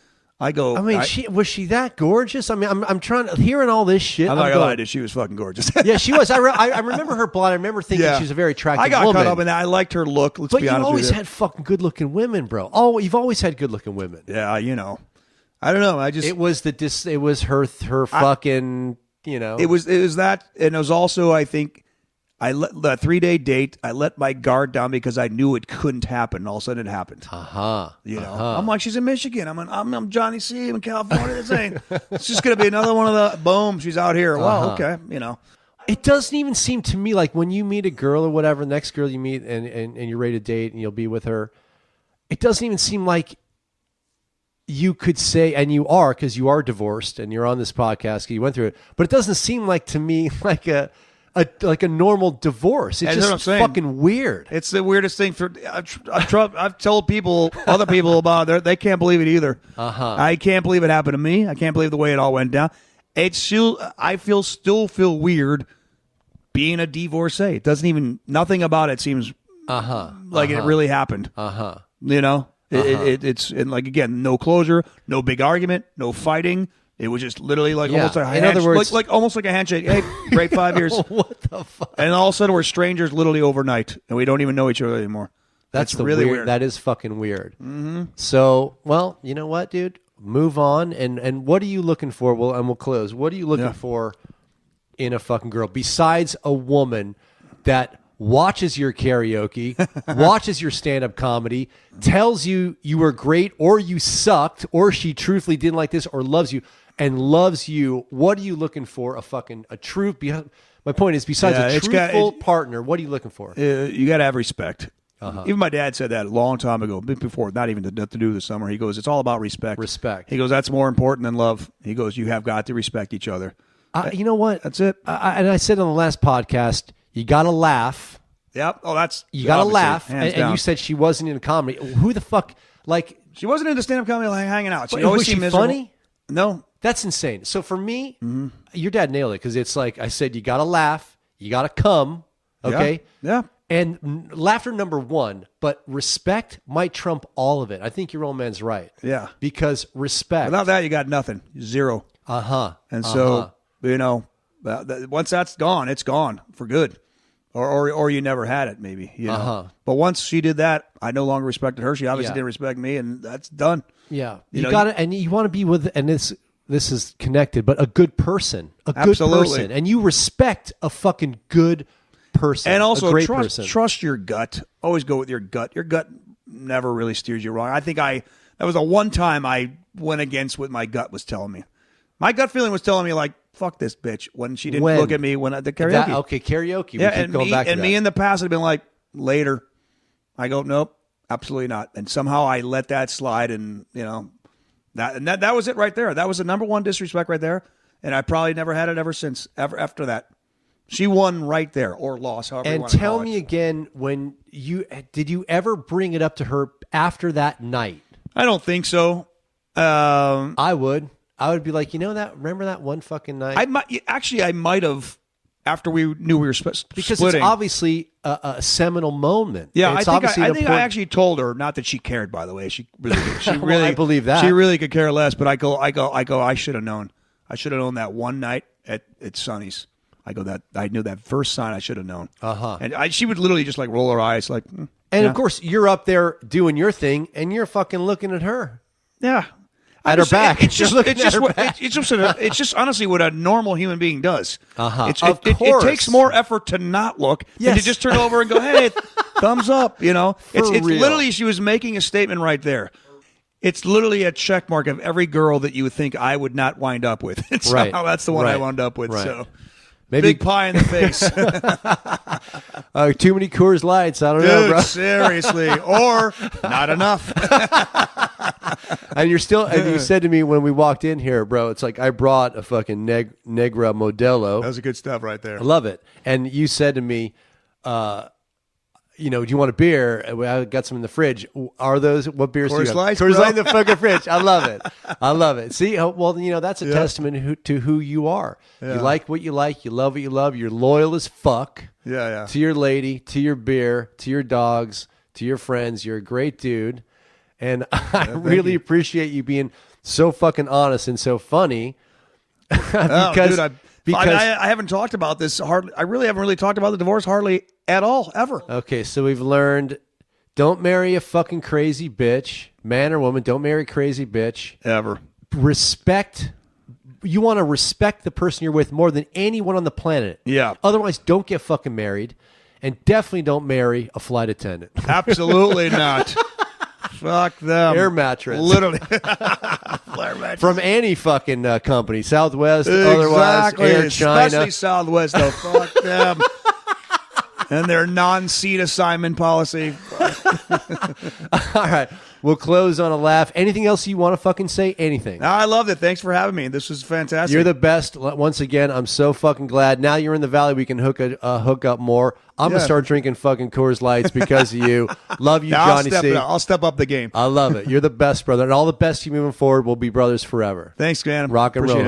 Was she that gorgeous? I mean, I'm trying to hearing all this shit. I'm not gonna lie to you, she was fucking gorgeous. Yeah, she was. I remember her blonde. I remember thinking she was a very attractive woman. I got caught up in that. I liked her look. Let's be honest with you. But you always had fucking good looking women, bro. Oh, you've always had good looking women. Yeah, I don't know. It was her fucking. It was that, and it was also, I think, I let the 3-day date. I let my guard down because I knew it couldn't happen. And all of a sudden, it happened. I'm like, she's in Michigan. I'm Johnny C. I'm in California. It's just gonna be another one of the boom. She's out here. Well, okay, It doesn't even seem to me like when you meet a girl or whatever, next girl you meet and you're ready to date and you'll be with her. It doesn't even seem like you could say, and you are, because you are divorced and you're on this podcast. You went through it, but it doesn't seem like to me like a normal divorce. It's just fucking weird. It's the weirdest thing. I've told other people about it. They can't believe it either. I can't believe it happened to me. I can't believe the way it all went down. I still feel weird being a divorcee. It doesn't even, nothing about it seems like it really happened. It's and like, again, no closure, no big argument, no fighting. It was just literally like almost like a handshake. In other words, like almost like a handshake. Hey, great 5 years. What the fuck? And all of a sudden we're strangers literally overnight, and we don't even know each other anymore. That's really weird. That is fucking weird. Mm-hmm. So, well, you know what, dude? Move on. And what are you looking for? We'll close. What are you looking for in a fucking girl besides a woman that watches your karaoke, watches your stand-up comedy, tells you you were great or you sucked or she truthfully didn't like this or loves you and loves you? What are you looking for? A true... My point is, besides a truthful partner, what are you looking for? You got to have respect. Even my dad said that a long time ago, before, not even to do this summer. He goes, it's all about respect. Respect. He goes, that's more important than love. He goes, you have got to respect each other. You know what? That's it. And I said on the last podcast, you got to laugh. Yep. Oh, that's... You got to laugh. And you said she wasn't in comedy. Who the fuck... Like... She wasn't into stand-up comedy, like hanging out. She always seemed miserable. Funny? No. That's insane. So for me, your dad nailed it, because it's like I said, you got to laugh. You got to come. Okay? Yeah. And laughter number one, but respect might trump all of it. I think your old man's right. Yeah. Because respect. Without that, you got nothing. Zero. And so, once that's gone, it's gone for good. Or you never had it, maybe. You know? But once she did that, I no longer respected her. She obviously didn't respect me, and that's done. Yeah. You got it, and you want to be with, and this is connected, but a good person. A good person. And you respect a fucking good person. And also, a great person. Trust your gut. Always go with your gut. Your gut never really steers you wrong. I think that was the one time I went against what my gut was telling me. My gut feeling was telling me, like, fuck this bitch when she didn't look at me when at the karaoke. Karaoke. Yeah, and me in the past had been like, later. I go, nope, absolutely not. And somehow I let that slide, and that was it right there. That was the number one disrespect right there, and I probably never had it ever since. Ever after that, she won right there, or lost, however you want to call it. And tell me again, did you ever bring it up to her after that night? I don't think so. I would be like, remember that one fucking night? I might have, after we knew we were because splitting. it's obviously a seminal moment. Yeah, I think I actually told her, not that she cared, by the way. She really, well, I believe that. She really could care less. But I go. I should have known. I should have known that one night at Sonny's. I knew that first sign. I should have known. And she would literally just like roll her eyes, like. And of course, you're up there doing your thing, and you're fucking looking at her. Yeah. At her back. It's just honestly what a normal human being does. It takes more effort to not look than to just turn over and go, hey, thumbs up. It's literally, she was making a statement right there. It's literally a check mark of every girl that you would think I would not wind up with. And somehow that's the one I wound up with. Right. So maybe big pie in the face. Too many Coors Lights. I don't know, bro. Seriously. Or not enough. And you said to me when we walked in here, bro, it's like I brought a fucking Negra Modelo. That was good stuff right there. I love it. And you said to me, do you want a beer? I got some in the fridge. Are those, what beers do you have? Coors Light in the fucking fridge. I love it. I love it. See, well, that's a testament to who you are. Yeah. You like what you like. You love what you love. You're loyal as fuck. Yeah. To your lady, to your beer, to your dogs, to your friends. You're a great dude. And I really appreciate you being so fucking honest and so funny. Because I haven't talked about this hardly. I really haven't really talked about the divorce hardly at all, ever. Okay, so we've learned, don't marry a fucking crazy bitch, man or woman. Don't marry a crazy bitch ever. Respect. You want to respect the person you're with more than anyone on the planet. Yeah. Otherwise, don't get fucking married, and definitely don't marry a flight attendant. Absolutely not. Fuck them. Air mattress. Literally. Flare mattress. From any fucking company. Southwest, otherwise, Air China. Especially Southwest, though. Fuck them. And their non-seat assignment policy. All right. We'll close on a laugh. Anything else you want to fucking say? Anything? I loved it. Thanks for having me. This was fantastic. You're the best. Once again, I'm so fucking glad. Now you're in the Valley, we can hook up more. I'm going to start drinking fucking Coors Lights because of you. Love you, Johnny C. I'll step up the game. I love it. You're the best, brother. And all the best to you moving forward. We'll be brothers forever. Thanks, man. Rock and roll.